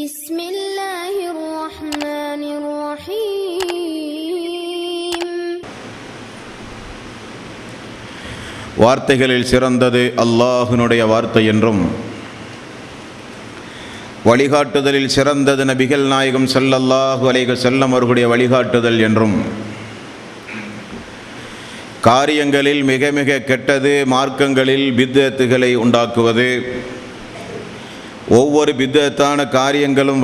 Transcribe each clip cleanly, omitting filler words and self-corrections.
بسم الله الرحمن الرحيم. வார்த்தைகளில் சிறந்தது அல்லாஹ்வினுடைய வார்த்தை என்றும், வழிகாட்டுதலில் சிறந்தது நபிகள் நாயகம் ஸல்லல்லாஹு அலைஹி வஸல்லம் அவர்களுடைய வழிகாட்டுதல் என்றும், காரியங்களில் மிக மிக கெட்டது மார்க்கங்களில் பித்அத்துகளை உண்டாக்குவது, ஒவ்வொரு பித்அத்தான காரியங்களும்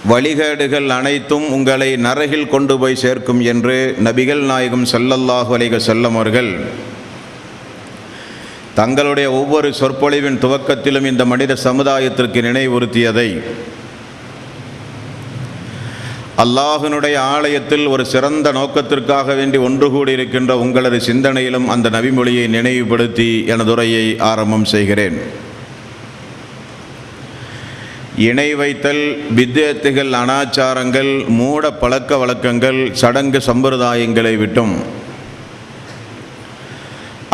வழிகேடுகள் அனைத்தும் உங்களை நரகில் கொண்டு போய் சேர்க்கும் என்று நபிகள் நாயகம் ஸல்லல்லாஹு அலைஹி வஸல்லம் அவர்கள் தங்களுடைய ஒவ்வொரு சொற்பொழிவின் துவக்கத்திலும் இந்த மனித சமுதாயத்திற்கு நினைவுறுத்தியதை அல்லாஹ்வினுடைய ஆலயத்தில் ஒரு சிறந்த நோக்கத்திற்காக வேண்டி ஒன்று கூடியிருக்கின்ற உங்களது சிந்தனையிலும் அந்த நபிமொழியை நினைவுபடுத்தி எனது உரையை ஆரம்பம் செய்கிறேன். இணை வைத்தல், பித்அத்துகள், அனாச்சாரங்கள், மூட பழக்க வழக்கங்கள், சடங்கு சம்பிரதாயங்களை விட்டும்,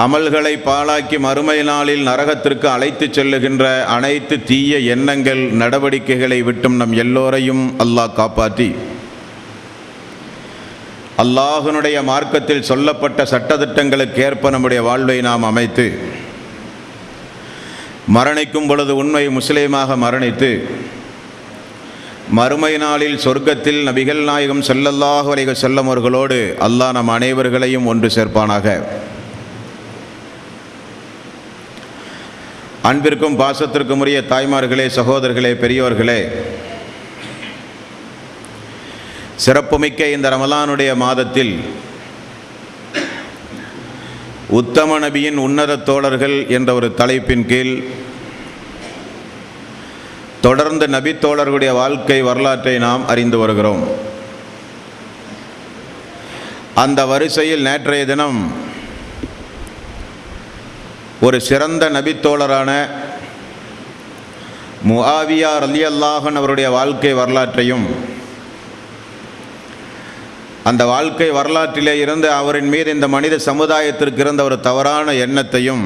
அமல்களை பாழாக்கி மறுமை நாளில் நரகத்திற்கு அழைத்து செல்லுகின்ற அனைத்து தீய எண்ணங்கள் நடவடிக்கைகளை விட்டும் நம் எல்லோரையும் அல்லாஹ் காப்பாற்றி அல்லாஹ்வினுடைய மார்க்கத்தில் சொல்லப்பட்ட சட்டதிட்டங்களுக்கு ஏற்ப நம்முடைய வாழ்வை நாம் அமைத்து மரணிக்கும் பொழுது உண்மை முஸ்லீமாக மரணித்து மறுமை நாளில் சொர்க்கத்தில் நபிகள் நாயகம் ஸல்லல்லாஹு அலைஹி வஸல்லம் அவர்களோடு அல்லாஹ் நம் அனைவர்களையும் ஒன்று சேர்ப்பானாக. அன்பிற்கும் பாசத்திற்கும் உரிய தாய்மார்களே, சகோதரர்களே, பெரியோர்களே, சிறப்புமிக்க இந்த ரமலானுடைய மாதத்தில் உத்தம நபியின் உன்னத தோழர்கள் என்ற ஒரு தலைப்பின் கீழ் தொடர்ந்து நபி தோழர்களுடைய வாழ்க்கை வரலாற்றை நாம் அறிந்து வருகிறோம். அந்த வரிசையில் நேற்றைய தினம் ஒரு சிறந்த நபித்தோழரான முஆவியா ரலியல்லாஹு அன்ஹு அவருடைய வாழ்க்கை வரலாற்றையும், அந்த வாழ்க்கை வரலாற்றிலே இருந்து அவரின் மீது இந்த மனித சமுதாயத்திற்கு இருந்த ஒரு தவறான எண்ணத்தையும்,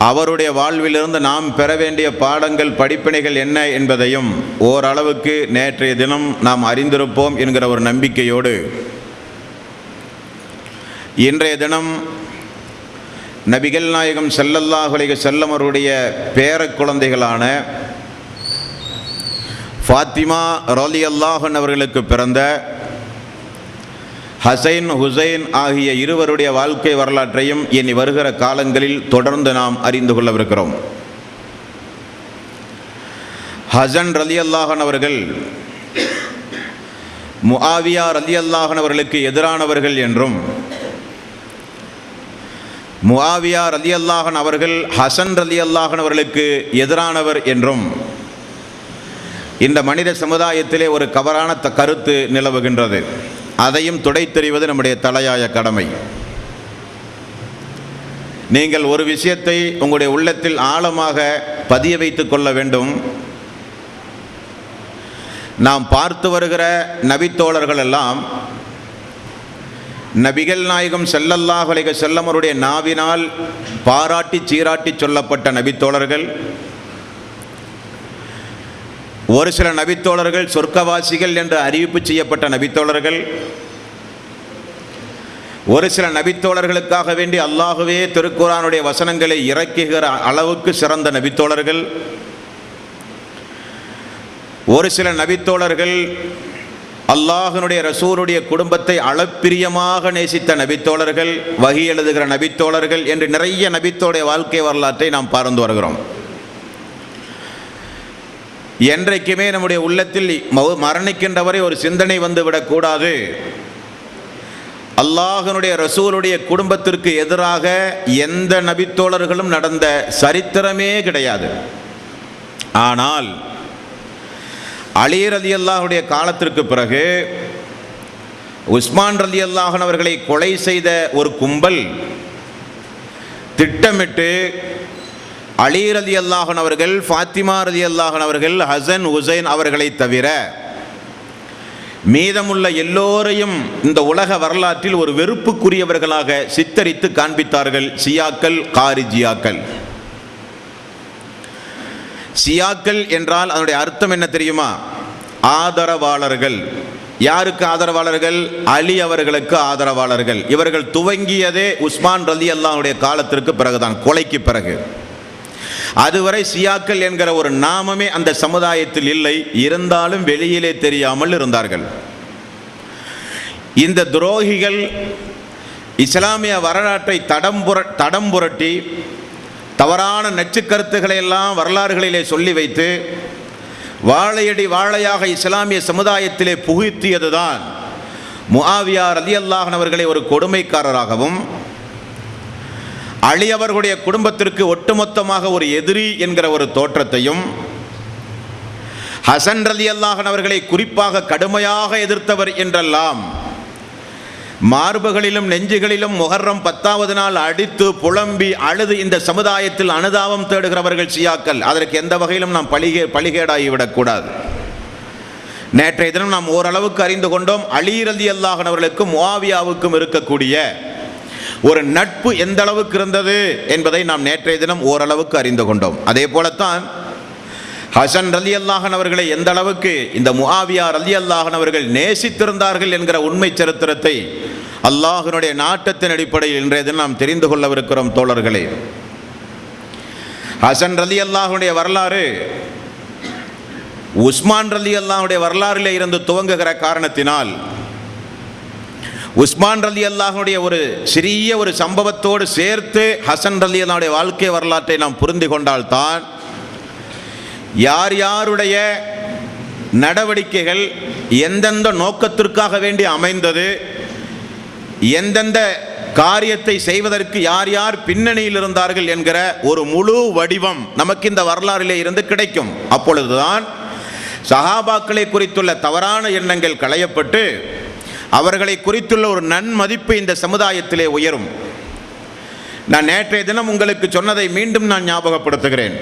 அவருடைய வாழ்விலிருந்து நாம் பெற வேண்டிய பாடங்கள், படிப்பினைகள் என்ன என்பதையும் ஓரளவுக்கு நேற்றைய தினம் நாம் அறிந்திருப்போம் என்கிற ஒரு நம்பிக்கையோடு இன்றைய தினம் நபிகள் நாயகம் ஸல்லல்லாஹு அலைஹி வஸல்லம் அவருடைய பேர குழந்தைகளான ஃபாத்திமா ரலியல்லாஹு அன்ஹா அவர்களுக்கு பிறந்த ஹசைன், ஹுசைன் ஆகிய இருவருடைய வாழ்க்கை வரலாற்றையும் இனி வருகிற காலங்களில் தொடர்ந்து நாம் அறிந்து கொள்ளவிருக்கிறோம். ஹசன் ரலியல்லாஹு அன்ஹு அவர்கள் முஆவியா ரலியல்லாஹு அன்ஹு அவர்களுக்கு எதிரானவர்கள் என்றும், முஆவியா ரலியல்லாஹு அன்ஹு அவர்கள் ஹசன் ரலியல்லாஹு அன்ஹு அவர்களுக்கு எதிரானவர் என்றும் இந்த மனித சமுதாயத்திலே ஒரு தவறான கருத்து நிலவுகின்றது. அதையும் துடைத்தெறிவது நம்முடைய தலையாய கடமை. நீங்கள் ஒரு விஷயத்தை உங்களுடைய உள்ளத்தில் ஆழமாக பதிய வைத்துக் கொள்ள வேண்டும். நாம் பார்த்து வருகிற நபித்தோழர்கள் எல்லாம் நபிகள் நாயகம் ஸல்லல்லாஹு அலைஹி வஸல்லம் அவருடைய நாவினால் பாராட்டி சீராட்டி சொல்லப்பட்ட நபித்தோழர்கள். ஒரு சில நபித்தோழர்கள் சொர்க்கவாசிகள் என்று அறிவிப்பு செய்யப்பட்ட நபித்தோழர்கள். ஒரு சில நபித்தோழர்களுக்காக வேண்டி அல்லாஹ்வே திருக்குர்ஆனுடைய வசனங்களை இறக்குகிற அளவுக்கு சிறந்த நபித்தோழர்கள். ஒரு சில நபித்தோழர்கள் அல்லாஹ்வினுடைய ரசூலுடைய குடும்பத்தை அளப்பிரியமாக நேசித்த நபித்தோழர்கள், வஹி எழுதுகிற நபித்தோழர்கள் என்று நிறைய நபித்தோடைய வாழ்க்கை வரலாற்றை நாம் பார்த்து வருகிறோம். என்றைக்குமே நம்முடைய உள்ளத்தில் மரணிக்கின்றவரை ஒரு சிந்தனை வந்துவிடக்கூடாது, அல்லாஹ்வினுடைய ரசூலுடைய குடும்பத்திற்கு எதிராக எந்த நபித்தோழர்களும் நடந்த சரித்திரமே கிடையாது. ஆனால் அலி ரலியல்லாஹுடைய காலத்திற்கு பிறகு உஸ்மான் ரலியல்லாஹு அன்ஹு அவர்களை கொலை செய்த ஒரு கும்பல் திட்டமிட்டு அலி ரலியல்லாஹு அன்ஹு அவர்கள், ஃபாத்திமா ரலியல்லாஹு அன்ஹா அவர்கள், ஹசன், ஹுசைன் அவர்களை தவிர மீதமுள்ள எல்லோரையும் இந்த உலக வரலாற்றில் ஒரு வெறுப்புக்குரியவர்களாக சித்தரித்து காண்பித்தார்கள் ஷியாக்கள், காரிஜியாக்கள். ஷியாக்கள் என்றால் அதனுடைய அர்த்தம் என்ன தெரியுமா? ஆதரவாளர்கள். யாருக்கு ஆதரவாளர்கள்? அலி அவர்களுக்கு ஆதரவாளர்கள். இவர்கள் துவங்கியதே உஸ்மான் ரலியல்லாஹுடைய காலத்திற்கு பிறகுதான், கொலைக்கு பிறகு. அதுவரை ஷியாக்கள் என்கிற ஒரு நாமமே அந்த சமுதாயத்தில் இல்லை. இருந்தாலும் வெளியிலே தெரியாமல் இருந்தார்கள். இந்த துரோகிகள் இஸ்லாமிய வரலாற்றை தடம் புரட்டி தவறான நச்சு கருத்துக்களை எல்லாம் வரலாறுகளிலே சொல்லி வைத்து வாழையடி வாழையாக இஸ்லாமிய சமுதாயத்திலே புகுத்தியதுதான் முஆவியா ரலியல்லாஹு அன்ஹு அவர்களை ஒரு கொடுமைக்காரராகவும், அலி அவர்களுடைய குடும்பத்திற்கு ஒட்டுமொத்தமாக ஒரு எதிரி என்கிற ஒரு தோற்றத்தையும், ஹசன் ரலியல்லாஹு அன்ஹு அவர்களை குறிப்பாக கடுமையாக எதிர்த்தவர் என்றெல்லாம் மார்புகளிலும் நெஞ்சுகளிலும் முஹர்ரம் 10வது நாள் அடித்து புலம்பி அழுது இந்த சமுதாயத்தில் அனுதாபம் தேடுகிறவர்கள் ஷியாக்கள். அதற்கு எந்த வகையிலும் நாம் பலிகேடாகிவிடக்கூடாது. நேற்றைய தினம் நாம் ஓரளவுக்கு அறிந்து கொண்டோம், அலி ரலியல்லாஹு அன்ஹு அவர்களுக்கும் முஆவியாவுக்கும் இருக்கக்கூடிய ஒரு நட்பு எந்த அளவுக்கு இருந்தது என்பதை நாம் நேற்றைய தினம் ஓரளவுக்கு அறிந்து கொண்டோம். அதே போலத்தான் ஹசன் ரலியல்லாஹு அன்ஹு அவர்களை எந்த அளவுக்கு இந்த முஆவியா ரலியல்லாஹு அன்ஹு அவர்கள் நேசித்திருந்தார்கள் என்கிற உண்மை சரித்திரத்தை அல்லாஹ்வினுடைய நாட்டத்தின் அடிப்படையில் இன்றைய தினம் நாம் தெரிந்து கொள்ளவிருக்கிறோம் தோழர்களே. ஹசன் ரலியல்லாஹுடைய வரலாறு உஸ்மான் ரலியல்லாஹுடைய வரலாறிலே இருந்து துவங்குகிற காரணத்தினால், உஸ்மான் ரலியல்லாஹுடைய ஒரு சிறிய ஒரு சம்பவத்தோடு சேர்த்து ஹசன் ரலியல்லாஹுடைய வாழ்க்கை வரலாற்றை நாம் புரிந்து கொண்டால்தான் யார் யாருடைய நடவடிக்கைகள் எந்தெந்த நோக்கத்திற்காக வேண்டி அமைந்தது, எந்தெந்த காரியத்தை செய்வதற்கு யார் யார் பின்னணியில் இருந்தார்கள் என்கிற ஒரு முழு வடிவம் நமக்கு இந்த வரலாறிலே இருந்து கிடைக்கும். அப்பொழுதுதான் சஹாபாக்களை குறித்துள்ள தவறான எண்ணங்கள் களையப்பட்டு அவர்களை குறித்துள்ள ஒரு நன்மதிப்பு இந்த சமுதாயத்திலே உயரும். நான் நேற்றைய தினம் உங்களுக்கு சொன்னதை மீண்டும் நான் ஞாபகப்படுத்துகிறேன்.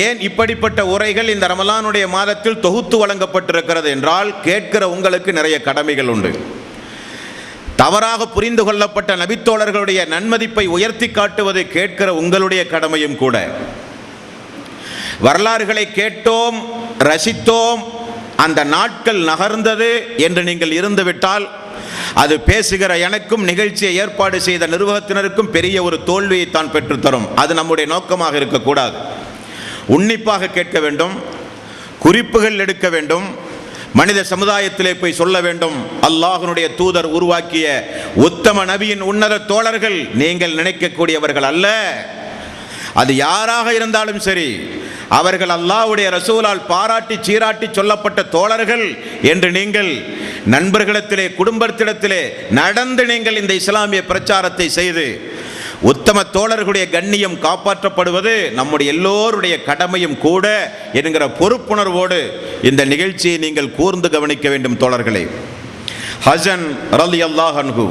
ஏன் இப்படிப்பட்ட உரைகள் இந்த ரமலானுடைய மாதத்தில் தொகுத்து வழங்கப்பட்டிருக்கிறது என்றால், கேட்கிற உங்களுக்கு நிறைய கடமைகள் உண்டு. தவறாக புரிந்து கொள்ளப்பட்ட நபித்தோழர்களுடைய நன்மதிப்பை உயர்த்தி காட்டுவது கேட்கிற உங்களுடைய கடமையும் கூட. வரலாறுகளை கேட்டோம், ரசித்தோம், அந்த நாட்கள் நகர்ந்தது என்று நீங்கள் இருந்துவிட்டால் அது பேசுகிற எனக்கும் நிகழ்ச்சியை ஏற்பாடு செய்த நிர்வாகத்தினருக்கும் பெரிய ஒரு தோல்வியை தான் பெற்றுத்தரும். அது நம்முடைய நோக்கமாக இருக்கக்கூடாது. உன்னிப்பாக கேட்க வேண்டும், குறிப்புகள் எடுக்க வேண்டும், மனித சமுதாயத்திலே போய் சொல்ல வேண்டும். அல்லாஹ்வுடைய தூதர் உருவாக்கிய உத்தம நபியின் உன்னத தோழர்கள் நீங்கள் நினைக்கக்கூடியவர்கள் அல்ல. அது யாராக இருந்தாலும் சரி, அவர்கள் அல்லாஹ்வுடைய ரசூலால் பாராட்டி சீராட்டி சொல்லப்பட்ட தோழர்கள் என்று நீங்கள் நண்பர்களிடத்திலே குடும்பத்திடத்திலே நடந்து நீங்கள் இந்த இஸ்லாமிய பிரச்சாரத்தை செய்து உத்தம தோழர்களுடைய கண்ணியம் காப்பாற்றப்படுவது நம்முடைய எல்லோருடைய கடமையும் கூட என்கிற பொறுப்புணர்வோடு இந்த நிகழ்ச்சியை நீங்கள் கூர்ந்து கவனிக்க வேண்டும் தோழர்களே. ஹசன் ரலியல்லாஹு அன்ஹு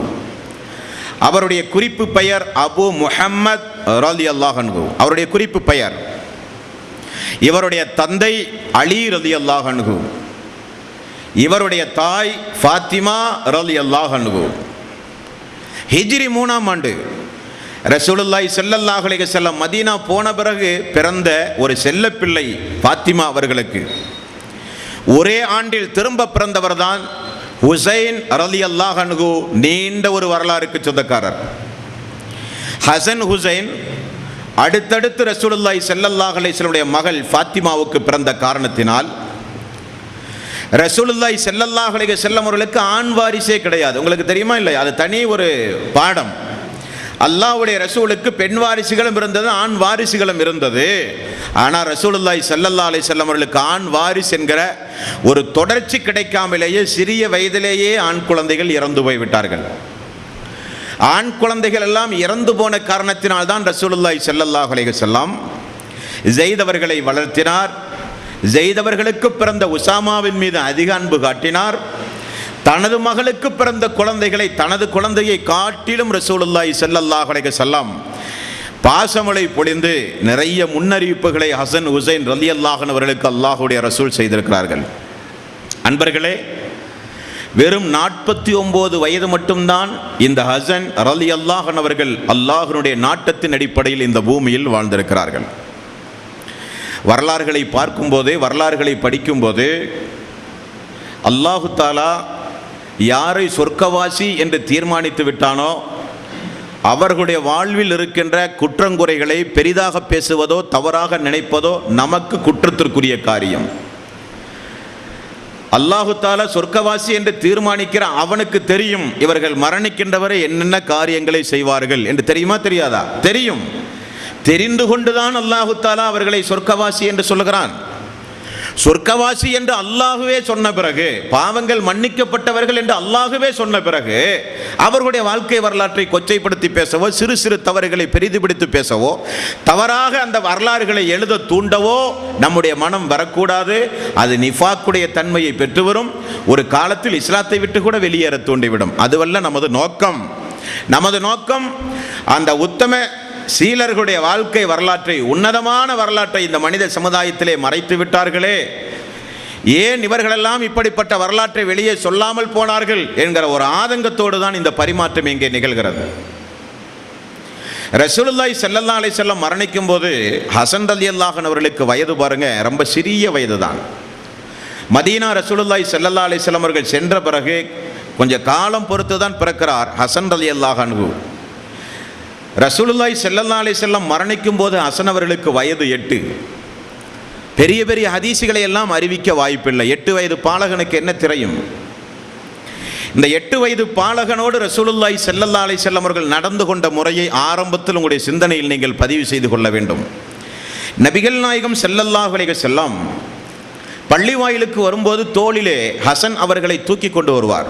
அவருடைய குறிப்பு பெயர் அபு முஹம்மத் ரலியல்லாஹு அன்ஹு. அவருடைய குறிப்பு பெயர். இவருடைய தந்தை அலி ரலியல்லாஹு அன்ஹு. இவருடைய தாய் ஃபாத்திமா ரலியல்லாஹு அன்ஹு. ஹிஜ்ரி 3ஆம் ஆண்டு ரசூலுல்லாஹி ஸல்லல்லாஹு அலைஹி வஸல்லம் மதீனா போன பிறகு பிறந்த ஒரு செல்லப்பிள்ளை ஃபாத்திமா அவர்களுக்கு. ஒரே ஆண்டில் திரும்ப பிறந்தவர் தான் ஹுசைன் ரலியல்லாஹு அன்ஹு. நீண்ட ஒரு வரலாறுக்கு சொந்தக்காரர். ஹசன் ஹுசைன் அடுத்தடுத்து ரசூலுல்லாஹி ஸல்லல்லாஹு அலைஹி வஸல்லம் மகள் ஃபாத்திமாவுக்கு பிறந்த காரணத்தினால் ரசூலுல்லாஹி ஸல்லல்லாஹு அலைஹி வஸல்லம் அவர்களுக்கு ஆண் வாரிசே கிடையாது. உங்களுக்கு தெரியுமா இல்லையா? அது தனி ஒரு பாடம். அல்லாஹ்வுடைய ரசூலுக்கு பெண் வாரிசுகளும் இருந்தது, ஆண் வாரிசுகளும் இருந்தது. ஆனால் ரசூலுல்லாஹி ஸல்லல்லாஹு அலைஹி வஸல்லம் அவர்களுக்கு ஆண் வாரிசு என்கிற ஒரு தொடர்ச்சி கிடைக்காமலேயே சிறிய வயதிலேயே ஆண் குழந்தைகள் இறந்து போய்விட்டார்கள். ஆண் குழந்தைகள் எல்லாம் இறந்து போன காரணத்தினால் தான் ரசூலுல்லாஹி ஸல்லல்லாஹு அலைஹி வஸல்லம் ஸைத் அவர்களை வளர்த்தினார். ஸைத் அவர்களுக்கு பிறந்த உசாமாவின் மீது அதிக அன்பு காட்டினார். தனது மகளுக்கு பிறந்த குழந்தைகளை தனது குழந்தையை காட்டிலும் ரசூலுல்லாஹி ஸல்லல்லாஹு அலைஹி வஸல்லம் பாசமழை பொழிந்து நிறைய முன்னறிவிப்புகளை ஹசன் ஹுசைன் ரலியல்லாஹு அன்ஹு அவர்களுக்கு அல்லாஹ்வுடைய ரசூல் செய்திருக்கிறார்கள். அன்பர்களே, வெறும் 49 வயது மட்டும்தான் இந்த ஹசன் ரலியல்லாஹு அன்ஹு அவர்கள் அல்லாஹ்வுடைய நாட்டத்தின் அடிப்படையில் இந்த பூமியில் வாழ்ந்திருக்கிறார்கள். வரலாறுகளை பார்க்கும்போது, வரலாறுகளை படிக்கும்போது அல்லாஹு தாலா யாரை சொர்க்கவாசி என்று தீர்மானித்து விட்டானோ அவர்களுடைய வாழ்வில் இருக்கின்ற குற்றங்குறைகளை பெரிதாக பேசுவதோ தவறாக நினைப்பதோ நமக்கு குற்றத்திற்குரிய காரியம். அல்லாஹு தாலா சொர்க்கவாசி என்று தீர்மானிக்கிற அவனுக்கு தெரியும் இவர்கள் மரணிக்கின்றவரை என்னென்ன காரியங்களை செய்வார்கள் என்று. தெரியுமா தெரியாதா? தெரியும். தெரிந்து கொண்டுதான் அல்லாஹு தாலா அவர்களை சொர்க்கவாசி என்று சொல்லுகிறான். சொர்க்கவாசி என்று அல்லாஹுவே சொன்ன பிறகு, பாவங்கள் மன்னிக்கப்பட்டவர்கள் என்று அல்லாஹுவே சொன்ன பிறகு, அவர்களுடைய வாழ்க்கை வரலாற்றை கொச்சைப்படுத்தி பேசவோ, சிறு சிறு தவறுகளை பெரிதுபிடித்து பேசவோ, தவறாக அந்த வரலாறுகளை எழுத தூண்டவோ நம்முடைய மனம் வரக்கூடாது. அது நிஃபாக்குடைய தன்மையை பெற்று வரும். ஒரு காலத்தில் இஸ்லாத்தை விட்டு கூட வெளியேற தூண்டிவிடும். அதுவல்ல நமது நோக்கம். நமது நோக்கம் அந்த உத்தம சீலர்களுடைய வாழ்க்கை வரலாற்றை, உன்னதமான வரலாற்றை இந்த மனித சமுதாயத்திலே மறைத்து விட்டார்களே, ஏன் இவர்களெல்லாம் இப்படிப்பட்ட வரலாற்றை வெளியே சொல்லாமல் போனார்கள் என்கிற ஒரு ஆதங்கத்தோடு தான் இந்த பரிமாற்றம் இங்கே நிகழ்கிறது. ரசூலுல்லாஹி ஸல்லல்லாஹு அலைஹி வஸல்லம் மரணிக்கும் போது ஹசன் ரலியல்லாஹு அன்ஹு அவர்களுக்கு வயது பாருங்க, ரொம்ப சிறிய வயது தான். மதீனா ரசூலுல்லாஹி ஸல்லல்லாஹு அலைஹி வஸல்லம் அவர்கள் சென்ற பிறகு கொஞ்சம் காலம் பொறுத்து தான் பிறக்கிறார் ஹசன் ரலியல்லாஹு அன்ஹு. ரசூலுல்லாஹி ஸல்லல்லாஹு அலைஹி வஸல்லம் மரணிக்கும் போது ஹசன் அவர்களுக்கு வயது 8. பெரிய பெரிய ஹதீசுகளை எல்லாம் அறிவிக்க வாய்ப்பில்லை. 8 வயது பாலகனுக்கு என்ன தெரியும்? இந்த 8 வயது பாலகனோடு ரசூலுல்லாஹி ஸல்லல்லாஹு அலைஹி வஸல்லம் அவர்கள் நடந்து கொண்ட முறையை ஆரம்பத்தில் உங்களுடைய சிந்தனையில் நீங்கள் பதிவு செய்து கொள்ள வேண்டும். நபிகள் நாயகம் ஸல்லல்லாஹு அலைஹி வஸல்லம் பள்ளி வாயிலுக்கு வரும்போது தோளிலே ஹசன் அவர்களை தூக்கி கொண்டு வருவார்.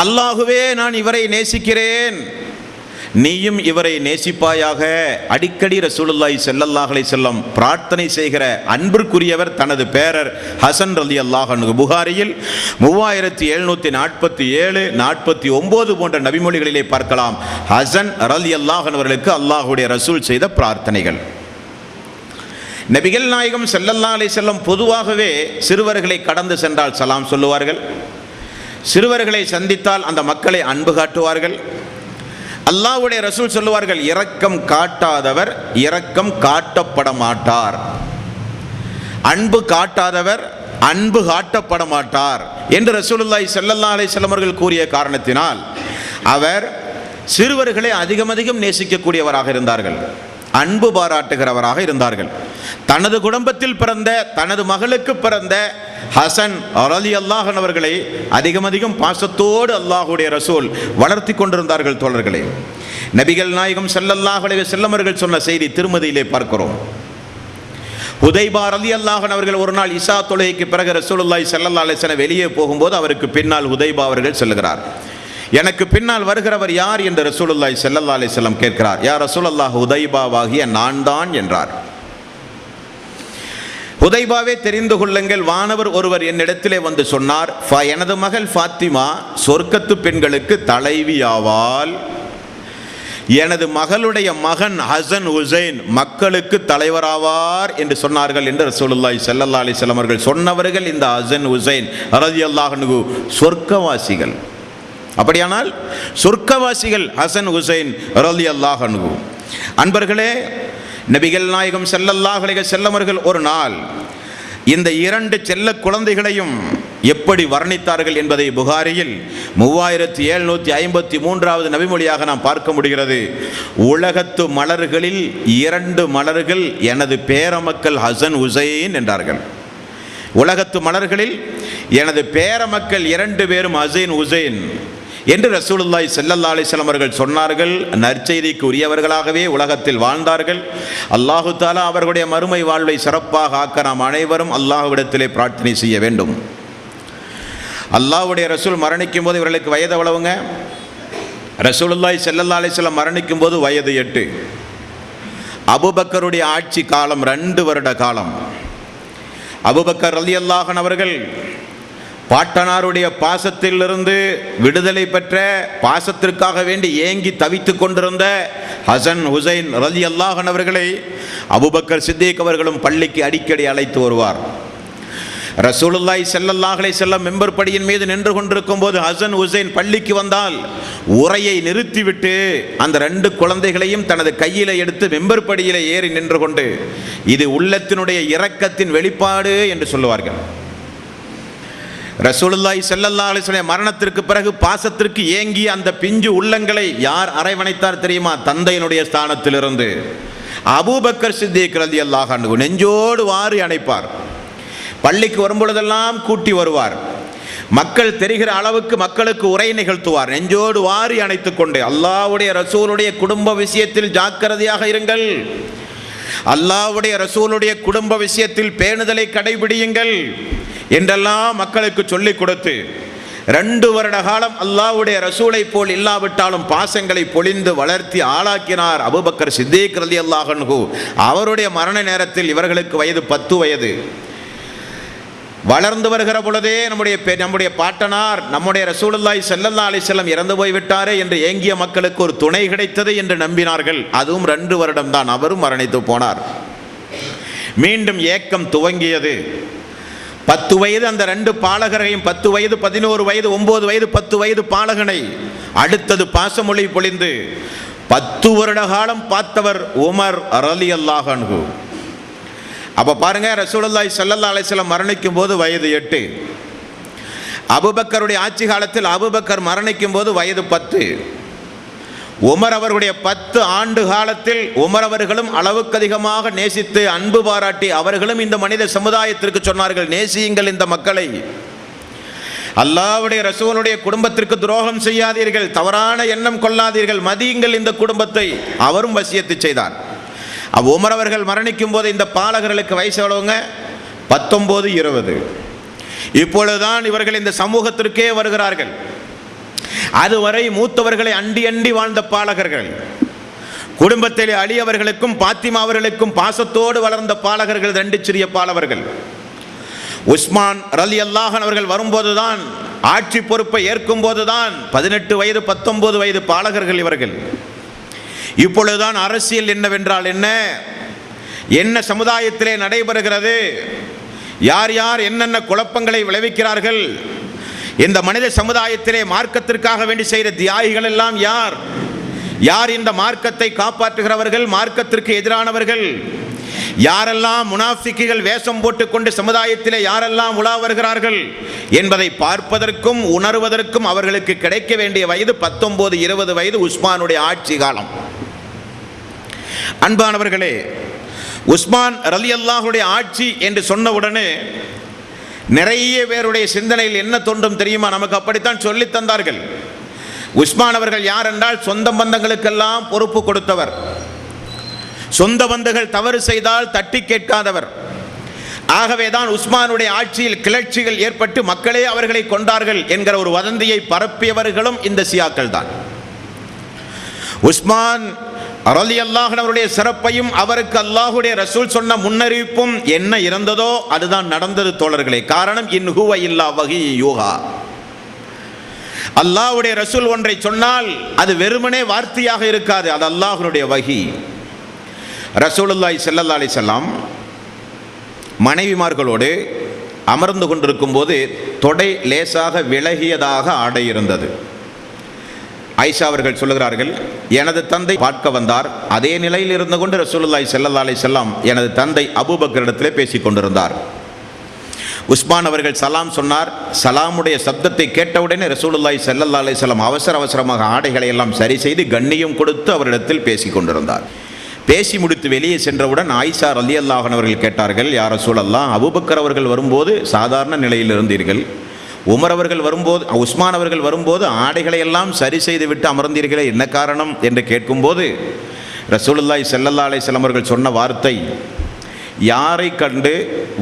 அல்லாஹுவே, நான் இவரை நேசிக்கிறேன், நீயும் இவரை நேசிப்பாயாக. அடிக்கடி ரசூலுல்லாஹி ஸல்லல்லாஹு அலைஹி வஸல்லம் பிரார்த்தனை செய்கிற அன்பிற்குரியவர் தனது பேரர் ஹசன் ரலியல்லாஹு அன்ஹு. புகாரியில் 3747, 49 போன்ற நபிமொழிகளிலே பார்க்கலாம் ஹசன் ரலியல்லாஹு அன்ஹு அவர்களுக்கு அல்லாஹ்வுடைய ரசூல் செய்த பிரார்த்தனைகள். நபிகள் நாயகம் ஸல்லல்லாஹு அலைஹி வஸல்லம் பொதுவாகவே சிறுவர்களை கடந்து சென்றால் சலாம் சொல்லுவார்கள். சிறுவர்களை சந்தித்தால் அந்த மக்களை அன்பு காட்டுவார்கள். அல்லாஹ்வுடைய ரசூல் சொல்லுவார்கள், இரக்கம் காட்டாதவர் இரக்கம் காட்டப்பட மாட்டார், அன்பு காட்டாதவர் அன்பு காட்டப்பட மாட்டார் என்று ரசூலுல்லாஹி ஸல்லல்லாஹு அலைஹி வஸல்லம் அவர்கள் கூறிய காரணத்தினால் அவர் சிறுவர்களை அதிகம் நேசிக்கக்கூடியவராக இருந்தார்கள், அன்பு பாராட்டுகிறவராக இருந்தார்கள். தனது குடும்பத்தில் பிறந்த தனது மகளுக்கு பிறந்த ஹசன் ரலியல்லாஹு அன்ஹு அவர்களை அதிகம் பாசத்தோடு அல்லாஹ்வுடைய ரசூல் வளர்த்தி கொண்டிருந்தார்கள். தோழர்களே, நபிகள் நாயகம் ஸல்லல்லாஹு அலைஹி வஸல்லம் அவர்கள் சொன்ன செய்தி திருமதியிலே பார்க்கிறோம். ஹுதைபா ரலியல்லாஹு அன்ஹு அவர்கள் ஒரு நாள் இஷா தொழுகைக்கு பிறகு ரசூலுல்லாஹி ஸல்லல்லாஹு அலைஹி வஸல்லம் வெளியே போகும்போது அவருக்கு பின்னால் ஹுதைபா அவர்கள் செல்கிறார். எனக்கு பின்னால் வருகிறவர் யார் என்று ரசூலுல்லாஹி ஸல்லல்லாஹு அலைஹி வஸல்லம் கேட்கிறார். யா ரசூலல்லாஹ், ஹுதைபாவாகிய நான் தான் என்றார். ஹுதைபாவே, தெரிந்து கொள்ளுங்கள், வானவர் ஒருவர் என்னிடத்திலே வந்து சொன்னார், எனது மகள் ஃபாத்திமா சொர்க்கத்து பெண்களுக்கு தலைவி ஆவாள், எனது மகளுடைய மகன் ஹசன் ஹுசைன் மக்களுக்கு தலைவராவார் என்று சொன்னார்கள் என்று ரசூலுல்லாஹி ஸல்லல்லாஹு அலைஹி வஸல்லம் அவர்கள் சொன்னவர்கள் இந்த ஹசன் ஹுசைன் ரலியல்லாஹு அன்ஹு சொர்க்கவாசிகள். அப்படியானால் சொர்க்கவாசிகள் ஹசன் ஹுசைன் ரலியல்லாஹு அன்ஹு. அன்பர்களே, நபிகள் நாயகம் ஸல்லல்லாஹு அலைஹி வஸல்லம் அவர்கள் ஒரு நாள் இந்த 2 செல்ல குழந்தைகளையும் எப்படி வர்ணித்தார்கள் என்பதை புகாரியில் 3753வது நபிமொழியாக நாம் பார்க்க முடிகிறது. உலகத்து மலர்களில் 2 மலர்கள் எனது பேரமக்கள் ஹசன் ஹுசைன் என்றார்கள். உலகத்து மலர்களில் எனது பேரமக்கள் 2 பேரும் ஹசன் ஹுசைன் என்று ரசூலுல்லாஹி ஸல்லல்லாஹு அலைஹி வஸல்லம் அவர்கள் சொன்னார்கள். நற்செய்திக்கு உரியவர்களாகவே உலகத்தில் வாழ்ந்தார்கள். அல்லாஹு தஆலா அவர்களுடைய மறுமை வாழ்வை சிறப்பாக ஆக்க நாம் அனைவரும் அல்லாஹ்விடத்திலே பிரார்த்தனை செய்ய வேண்டும். அல்லாஹ்வுடைய ரசூல் மரணிக்கும் போது இவர்களுக்கு வயது எவ்வளவுங்க? ரசூலுல்லாஹி ஸல்லல்லாஹு அலைஹி வஸல்லம் மரணிக்கும் போது வயது 8. அபூபக்கருடைய ஆட்சி காலம் 2 வருட காலம். அபூபக்கர் ரலியல்லாஹு அன்ஹு அவர்கள் பாட்டனாருடைய பாசத்திலிருந்து விடுதலை பெற்ற, பாசத்திற்காக வேண்டி ஏங்கி தவித்து கொண்டிருந்த ஹசன் ஹுசைன் ரலியல்லாஹு அன்ஹு அவர்களை அபூபக்கர் சித்திக் அவர்களும் பள்ளிக்கு அடிக்கடி அழைத்து வருவார். ரசூலுல்லாஹி ஸல்லல்லாஹு அலைஹி வஸல்லம் மெம்பர் படியின் மீது நின்று கொண்டிருக்கும் போது ஹசன் ஹுசைன் பள்ளிக்கு வந்தால் உரையை நிறுத்திவிட்டு அந்த 2 குழந்தைகளையும் தனது கையில எடுத்து மெம்பர் படியில ஏறி நின்று கொண்டு இது உள்ளத்தினுடைய இரக்கத்தின் வெளிப்பாடு என்று சொல்லுவார்கள். ரசூலுல்லாஹி ஸல்லல்லாஹு அலைஹி வஸல்லம் மரணத்திற்கு பிறகு பாசத்திற்கு ஏங்கி அந்த பிஞ்சு உள்ளங்களை யார் அரவணைத்தார் தெரியுமா? தந்தையினுடைய ஸ்தானத்திலிருந்து அபூபக்கர் சித்திக் ரலியல்லாஹு அன்ஹு நெஞ்சோடு வாரி அணைப்பார். பள்ளிக்கு வரும்பொழுதெல்லாம் கூட்டி வருவார். மக்கள் தெரிகிற அளவுக்கு மக்களுக்கு உரை நிகழ்த்துவார். நெஞ்சோடு வாரி அணைத்துக் கொண்டு அல்லாஹ்வுடைய ரசூலுடைய குடும்ப விஷயத்தில் ஜாக்கிரதையாக இருங்கள், அல்லாஹ்வுடைய ரசூலுடைய குடும்ப விஷயத்தில் பேணுதலை கடைபிடியுங்கள் என்றெல்லாம் மக்களுக்கு சொல்லிக் கொடுத்து 2 வருட காலம் அல்லாஹ்வுடைய ரசூலை போல் இல்லாவிட்டாலும் பாசங்களை பொழிந்து வளர்த்தி ஆளாக்கினார் அபூபக்கர் சித்திக் ரலியல்லாஹு அன்ஹு. அவருடைய மரண நேரத்தில் இவர்களுக்கு வயது 10 வயது. வளர்ந்து வருகிற பொழுதே நம்முடைய பாட்டனார் நம்முடைய ரசூலுல்லாஹி ஸல்லல்லாஹு அலைஹி வஸல்லம் இறந்து போய்விட்டாரே என்று ஏங்கிய மக்களுக்கு ஒரு துணை கிடைத்தது என்று நம்பினார்கள். அதுவும் 2 வருடம் தான். அவரும் மரணித்து போனார். மீண்டும் ஏக்கம் துவங்கியது. 10 வயது அந்த 2 பாலகரையும் 10 வயது 11 வயது 9 வயது 10 வயது பாலகனை அடுத்தது பாசமொழி பொழிந்து 10 வருட காலம் பார்த்தவர் உமர் ரலியல்லாஹு அன்ஹு. அப்ப பாருங்க, ரசூலுல்லாஹி ஸல்லல்லாஹு அலைஹி வஸல்லம் மரணிக்கும் போது வயது 8. அபூபக்கருடைய ஆட்சி காலத்தில் அபூபக்கர் மரணிக்கும் போது வயது 10. உமர் அவர்களுடைய 10 ஆண்டு காலத்தில் உமர் அவர்களும் அளவுக்கு அதிகமாக நேசித்து அன்பு பாராட்டி அவர்களும் இந்த மனித சமுதாயத்திற்கு சொன்னார்கள், நேசியுங்கள் இந்த மக்களை, அல்லாஹ்வுடைய ரசூலுடைய குடும்பத்திற்கு துரோகம் செய்யாதீர்கள், தவறான எண்ணம் கொள்ளாதீர்கள், மதியுங்கள் இந்த குடும்பத்தை. அவரும் வசியத்து செய்தார். உமர் அவர்கள் மரணிக்கும் போது இந்த பாலகர்களுக்கு வயசு எவ்வளவுங்க? 19, 20. இப்பொழுதுதான் இவர்கள் இந்த சமூகத்திற்கே வருகிறார்கள். அதுவரை மூத்தவர்களை அண்டி அண்டி வாழ்ந்த பாலகர்கள், குடும்பத்திலே அலி அவர்களுக்கும் பாத்திமா அவர்களுக்கும் பாசத்தோடு வளர்ந்த பாலகர்கள் 2 சிறிய பாலவர்கள். உஸ்மான் ரலியல்லாஹு அன்ஹு அவர்கள் வரும்போதுதான், ஆட்சி பொறுப்பை ஏற்கும் போதுதான் 18 வயது 19 வயது பாலகர்கள் இவர்கள். இப்பொழுதுதான் அரசியல் என்னவென்றால் என்ன சமுதாயத்திலே நடைபெறுகிறது, யார் யார் என்னென்ன குழப்பங்களை விளைவிக்கிறார்கள், இந்த மனித சமுதாயத்திலே மார்க்கத்திற்காக வேண்டி செய்கிற தியாகிகள் எல்லாம் யார், யார் இந்த மார்க்கத்தை காப்பாற்றுகிறவர்கள், மார்க்கத்திற்கு எதிரானவர்கள், யாரெல்லாம் முனாஃபிக்குகள் வேஷம் போட்டுக்கொண்டு சமுதாயத்திலே யாரெல்லாம் உலா வருகிறார்கள் என்பதை பார்ப்பதற்கும் உணர்வதற்கும் அவர்களுக்கு கிடைக்க வேண்டிய வயது 19, 20 வயது உஸ்மானுடைய ஆட்சி காலம். அன்பானவர்களே, உஸ்மான் ரலியல்லாஹுடைய ஆட்சி என்று சொன்ன உடனே நிறைய பேருடைய சிந்தனையில் என்ன தோன்றும் தெரியுமா? நமக்கு அப்படித்தான் சொல்லி தந்தார்கள். உஸ்மான் அவர்கள் யார் என்றால் சொந்த பந்தங்களுக்கெல்லாம் பொறுப்பு கொடுத்தவர், சொந்த பந்துகள் தவறு செய்தால் தட்டி கேட்காதவர். ஆகவேதான் உஸ்மானுடைய ஆட்சியில் கிளர்ச்சிகள் ஏற்பட்டு மக்களே அவர்களை கொண்டார்கள் என்கிற ஒரு வதந்தியை பரப்பியவர்களும் இந்த சியாக்கள் தான். உஸ்மான் ரலியல்லாஹு அன்ஹு அவருடைய சிறப்பையும் அவருக்கு அல்லாஹ்வுடைய ரசூல் சொன்ன முன்னறிவிப்பும் என்ன இருந்ததோ அதுதான் நடந்தது தோழர்களே. காரணம், இன் ஹுவ இல்லா வஹி யூஹா. அல்லாஹ்வுடைய ரசூல் ஒன்றை சொன்னால் அது வெறுமனே வார்த்தையாக இருக்காது, அது அல்லாஹ்வுடைய வஹி. ரசூலுல்லாஹி ஸல்லல்லாஹு அலைஹி வஸல்லம் மனைவிமார்களோடு அமர்ந்து கொண்டிருக்கும் போது தொடை லேசாக விலகியதாக ஆடை இருந்தது. ஆயிஷா அவர்கள் சொல்லுகிறார்கள், எனது தந்தை பார்க்க வந்தார். அதே நிலையில் இருந்து கொண்டு ரசூலுல்லாஹி ஸல்லல்லாஹு அலைஹி வஸல்லம் எனது தந்தை அபூபக்கரிடத்திலே பேசிக் கொண்டிருந்தார். உஸ்மான் அவர்கள் சலாம் சொன்னார். சலாமுடைய சப்தத்தை கேட்டவுடனே ரசூலுல்லாஹி ஸல்லல்லாஹு அலைஹி வஸல்லம் அவசரமாக ஆடைகளை எல்லாம் சரி செய்து கண்ணியம் கொடுத்து அவரிடத்தில் பேசிக் கொண்டிருந்தார். பேசி முடித்து வெளியே சென்றவுடன் ஆயிஷா ரலியல்லாஹு அன்ஹா அவர்கள் கேட்டார்கள், யா ரசூலல்லாஹ், அபூபக்கர் அவர்கள் வரும்போது சாதாரண நிலையில் இருந்தீர்கள், உமர் அவர்கள் வரும்போது, உஸ்மான் அவர்கள் வரும்போது ஆடைகளை எல்லாம் சரி செய்து விட்டு அமர்ந்தீர்களே, என்ன காரணம் என்று கேட்கும்போது ரசூலுல்லாஹி ஸல்லல்லாஹு அலைஹி வஸல்லம் அவர்கள் சொன்ன வார்த்தை, யாரை கண்டு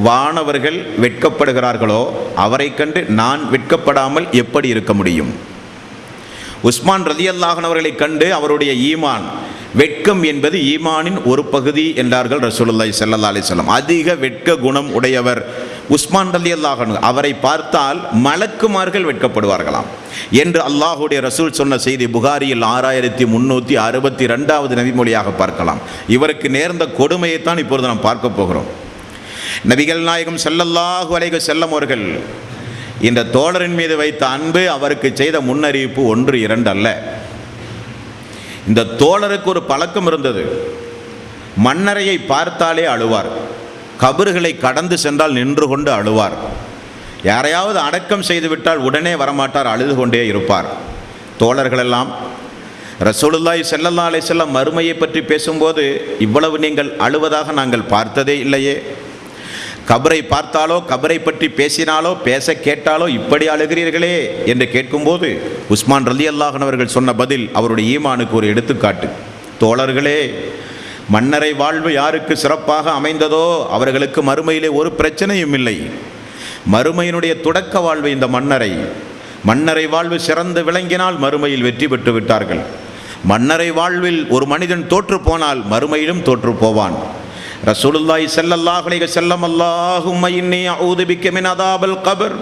வானவர்கள் வெட்கப்படுகிறார்களோ அவரை கண்டு நான் வெட்கப்படாமல் எப்படி இருக்க முடியும்? உஸ்மான் ரலியல்லாஹு அன்ஹு அவர்களை கண்டு அவருடைய ஈமான், வெட்கம் என்பது ஈமானின் ஒரு பகுதி என்றார்கள் ரசூலுல்லாஹி ஸல்லல்லாஹு அலைஹி வஸல்லம். அதிக வெட்க குணம் உடையவர் உஸ்மான் ரலியல்லாஹு அன்ஹு. அவரை பார்த்தால் மலக்குமார்கள் வெட்கப்படுவார்களாம் என்று அல்லாஹ்வுடைய ரசூல் சொன்ன செய்தி புகாரியில் 6362வது நபிமொழியாக பார்க்கலாம். இவருக்கு நேர்ந்த கொடுமையைத்தான் இப்பொழுது நாம் பார்க்க போகிறோம். நபிகள் நாயகம் ஸல்லல்லாஹு அலைஹி வஸல்லம் அவர்கள் இந்த தோழரின் மீது வைத்த அன்பு, அவருக்கு செய்த முன்னறிவிப்பு 1 2 அல்ல. இந்த தோழருக்கு ஒரு பழக்கம் இருந்தது. மண்ணறையை பார்த்தாலே அழுவார். கபறுகளை கடந்து சென்றால் நின்று கொண்டு அழுவார். யாரையாவது அடக்கம் செய்துவிட்டால் உடனே வரமாட்டார், அழுது கொண்டே இருப்பார். தோழர்களெல்லாம் ரசூலுல்லாஹி ஸல்லல்லாஹு அலைஹி வஸல்லம் மறுமையை பற்றி பேசும்போது இவ்வளவு நீங்கள் அழுவதாக நாங்கள் பார்த்ததே இல்லையே. கபரை பார்த்தாலோ கபரை பற்றி பேசினாலோ பேச கேட்டாலோ இப்படி அழுகிறீர்களே என்று கேட்கும்போது உஸ்மான் ரலியல்லாஹு அன்ஹு அவர்கள் சொன்ன பதில் அவருடைய ஈமானுக்கு ஒரு எடுத்துக்காட்டு. தோழர்களே, மன்னரை வாழ்வு யாருக்கு சிறப்பாக அமைந்ததோ அவர்களுக்கு மறுமையிலே ஒரு பிரச்சனையும் இல்லை. மறுமையினுடைய தொடக்க வாழ்வு இந்த மன்னரை வாழ்வு சிறந்து விளங்கினால் மறுமையில் வெற்றி பெற்று விட்டார்கள். மன்னரை வாழ்வில் ஒரு மனிதன் தோற்று போனால் மறுமையிலும் தோற்று போவான். ரசூலுல்லாஹி ஸல்லல்லாஹு அலைஹி வஸல்லம் அல்லாஹும்ம இன்னி அஊது பிக்க மின் அதாபில் கபர்,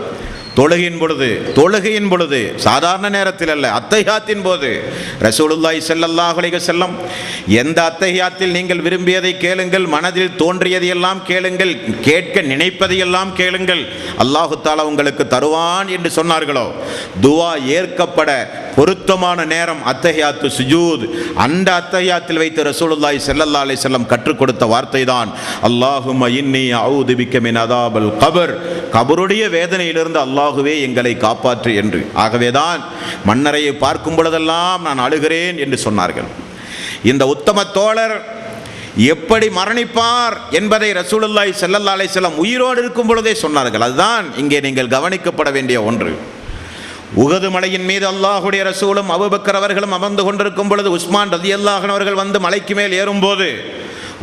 தொழுகையின் பொழுது சாதாரண நேரத்தில் அல்ல, அத்தஹியாத்தின் போது ரசூலுல்லாஹி ஸல்லல்லாஹு அலைஹி வஸல்லம் எந்த அத்தஹியாத்தில் நீங்கள் விரும்பியதை கேளுங்கள், மனதில் தோன்றியதையெல்லாம் கேளுங்கள், கேட்க நினைப்பதையெல்லாம் கேளுங்கள், அல்லாஹு தஆலா உங்களுக்கு தருவான் என்று சொன்னார்களோ, துஆ ஏற்கப்பட பொருத்தமான நேரம் அத்தஹியாத்து சுஜூத். அந்த அத்தஹியாத்தில் வைத்து ரசூலுல்லாஹி ஸல்லல்லாஹு அலைஹி வஸல்லம் கற்றுக் கொடுத்த வார்த்தை தான் அல்லாஹும்ம இன்னி அஊது பிக்க மின் அதாபில் கபர், கபருடைய வேதனையிலிருந்து அல்லாஹுவே எங்களை காப்பாற்று என்று. ஆகவேதான் மன்னரையை பார்க்கும் பொழுதெல்லாம் நான் அழுகிறேன் என்று சொன்னார்கள். இந்த உத்தம தோழர் எப்படி மரணிப்பார் என்பதை ரசூலுல்லாஹி ஸல்லல்லாஹு அலைஹி வஸல்லம் உயிரோடு இருக்கும் பொழுதே சொன்னார்கள். அதுதான் இங்கே நீங்கள் கவனிக்கப்பட வேண்டிய ஒன்று. உஹது மலையின் மீது அல்லாஹுடைய ரசூலும் அபூபக்கர் அவர்களும் அமர்ந்து கொண்டிருக்கும் பொழுது உஸ்மான் ரலியல்லாஹு அன்ஹு அவர்கள் வந்து மலைக்கு மேல் ஏறும்போது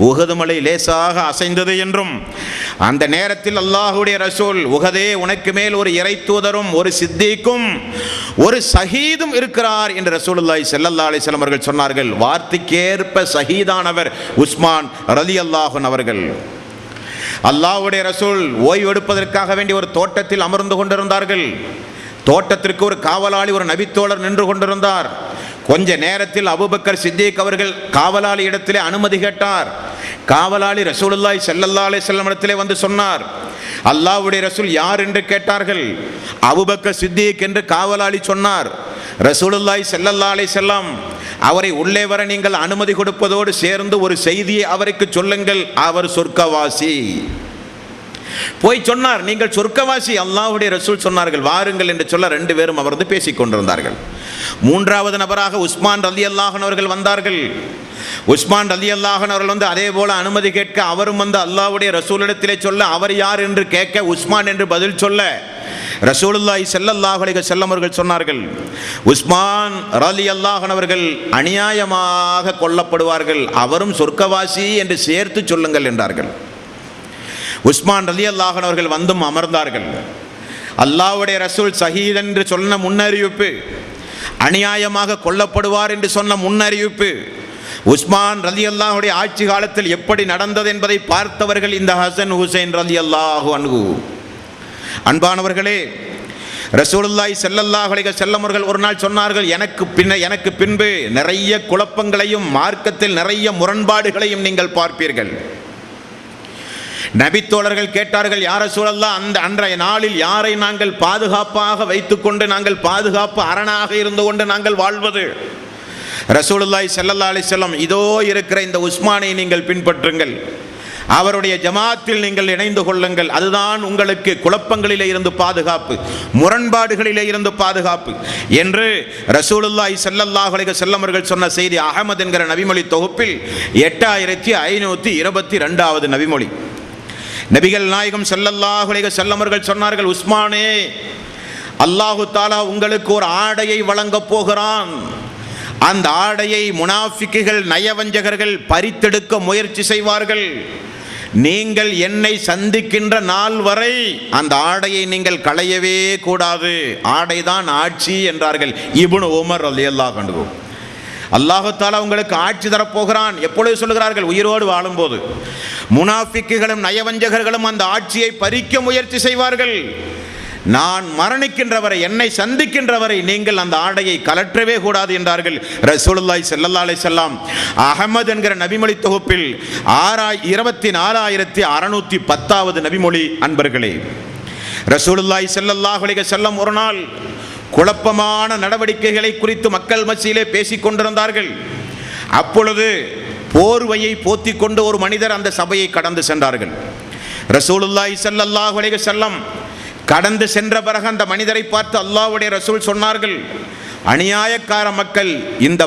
உஹது மலை லேசாக அசைந்தது என்றும், அந்த நேரத்தில் அல்லாஹுடைய ரசூல், உஹதே உனக்கு மேல் ஒரு இறை தூதரும் ஒரு சித்தீக்கும் ஒரு ஷஹீதும் இருக்கிறார் என்று ரசூலுல்லாஹி ஸல்லல்லாஹு அலைஹி வஸல்லம் அவர்கள் சொன்னார்கள். வார்த்தைக்கேற்ப ஷஹீதானவர் உஸ்மான் ரலியல்லாஹு அன்ஹு அவர்கள். அல்லாஹுடைய ரசூல் ஓய்வெடுப்பதற்காக வேண்டி ஒரு தோட்டத்தில் அமர்ந்து கொண்டிருந்தார்கள். தோட்டத்திற்கு ஒரு காவலாளி, ஒரு நபித்தோழர் நின்று கொண்டிருந்தார். கொஞ்ச நேரத்தில் அபூபக்கர் சித்திக் அவர்கள் காவலாளி இடத்திலே அனுமதி கேட்டார். காவலாளி ரசூலுல்லாஹி ஸல்லல்லாஹு அலைஹி வஸல்லம் இடத்திலே வந்து சொன்னார். அல்லாஹ்வுடைய ரசூல் யார் என்று கேட்டார்கள். அபூபக்கர் சித்திக் என்று காவலாளி சொன்னார். ரசூலுல்லாஹி ஸல்லல்லாஹு அலைஹி வஸல்லம் அவரை உள்ளே வர நீங்கள் அனுமதி கொடுப்பதோடு சேர்ந்து ஒரு செய்தியை அவருக்கு சொல்லுங்கள், அவர் சொர்க்கவாசி. போய் சொன்னார், நீங்கள் சொர்க்கவாசி. அல்லாஹ்வுடைய ரசூல் சொன்னார்கள் வாருங்கள் என்று சொல்ல 2 பேரும் அமர்ந்து பேசிக் கொண்டிருந்தார்கள். 3வது நபராக உஸ்மான் ரலியல்லாஹு அன்ஹு அவர்கள் வந்தார்கள். உஸ்மான் ரலியல்லாஹு அன்ஹு அவர்கள் வந்து அதே போல அனுமதி கேட்க அவரும் வந்து அல்லாஹ்வுடைய ரசூலிடத்திலே சொல்ல, அவர் யார் என்று கேட்க உஸ்மான் என்று பதில் சொல்ல, ரசூலுல்லாஹி ஸல்லல்லாஹு அலைஹி வஸல்லம் அவர்கள் சொன்னார்கள், உஸ்மான் ரலியல்லாஹு அன்ஹு அவர்கள் அநியாயமாக கொல்லப்படுவார்கள், அவரும் சொர்க்கவாசி என்று சேர்த்து சொல்லுங்கள் என்றார்கள். உஸ்மான் ரலியல்லாஹு அன்ஹு அவர்கள் வந்தும் அமர்ந்தார்கள். அல்லாஹ்வுடைய ரசூல் ஷஹீத் என்று சொன்ன முன்னறிவிப்பு, அநியாயமாக கொல்லப்படுவார் என்று சொன்ன முன்னறிவிப்பு, உஸ்மான் ரலியல்லாஹுடைய ஆட்சி காலத்தில் எப்படி நடந்தது என்பதை பார்த்தவர்கள் இந்த ஹசன் ஹுசைன் ரலியல்லாஹு அன்ஹு. அன்பானவர்களே, ரசூலுல்லாஹி ஸல்லல்லாஹு அலைஹி வஸல்லம் அவர்கள் ஒரு நாள் சொன்னார்கள், எனக்கு பின்பு நிறைய குழப்பங்களையும் மார்க்கத்தில் நிறைய முரண்பாடுகளையும் நீங்கள் பார்ப்பீர்கள். நபித்தோழர்கள் கேட்டார்கள், யா ரசூலல்லாஹ், அந்த அன்றைய நாளில் யாரை நாங்கள் பாதுகாப்பாக வைத்துக்கொண்டு நாங்கள் பாதுகாப்பு அரணாக இருந்து கொண்டு நாங்கள் வாழ்வது? ரசூலுல்லாஹி ஸல்லல்லாஹு அலைஹி வஸல்லம், இதோ இருக்கிற இந்த உஸ்மானை நீங்கள் பின்பற்றுங்கள், அவருடைய ஜமாத்தில் நீங்கள் இணைந்து கொள்ளுங்கள், அதுதான் உங்களுக்கு குழப்பங்களிலே இருந்து பாதுகாப்பு, முரண்பாடுகளிலே இருந்து பாதுகாப்பு என்று ரசூலுல்லாஹி ஸல்லல்லாஹு அலைஹி வஸல்லம் அவர்கள் சொன்ன செய்தி அஹ்மத் என்கிற நபிமொழி தொகுப்பில் 8522வது நபிமொழி. நபிகள் நாயகம் ஸல்லல்லாஹு அலைஹி வஸல்லம் அவர்கள் சொன்னார்கள், உஸ்மானே, அல்லாஹு தஆலா உங்களுக்கு ஒரு ஆடையை வழங்கப் போகிறான். அந்த ஆடையை முனாஃபிக்குகள், நயவஞ்சகர்கள் பறித்தெடுக்க முயற்சி செய்வார்கள். நீங்கள் என்னை சந்திக்கின்ற நாள் வரை அந்த ஆடையை நீங்கள் களையவே கூடாது. ஆடைதான் ஆட்சி என்றார்கள் இப்னு உமர் ரலியல்லாஹு அன்ஹு. அல்லாஹு தஆலா உங்களுக்கு ஆட்சி தரப்போகிறான். எப்பொழுது சொல்லுகிறார்கள்? உயிரோடு வாழும்போது. முனாஃபிக்குகளும் நயவஞ்சகர்களும் அந்த ஆட்சியை பறிக்க முயற்சி செய்வார்கள். நான் மரணிக்கின்றவரை, என்னை சந்திக்கின்றவரை நீங்கள் அந்த ஆடையை கலற்றவே கூடாது என்றார்கள் ரசூலுல்லாஹி ஸல்லல்லாஹு அலைஹி வஸல்லம். அஹமது என்கிற நபிமொழி தொகுப்பில் 24610வது நபிமொழி. அன்பர்களே, ரசூலுல்லாஹி ஸல்லல்லாஹு அலைஹி வஸல்லம் ஒரு நாள் குழப்பமான நடவடிக்கைகளை குறித்து மக்கள் மத்தியிலே பேசிக் கொண்டிருந்தார்கள். அப்பொழுது போர்வையை போத்திக் கொண்டு ஒரு மனிதர் அந்த சபையை கடந்து சென்றார்கள். ரசூலுல்லாஹி ஸல்லல்லாஹு அலைஹி வஸல்லம் கடந்து சென்ற பிறகு அந்த மனிதரை பார்த்து அல்லாஹ்வுடைய ரசூல் சொன்னார்கள், அநியாயக்கார மக்கள் இந்த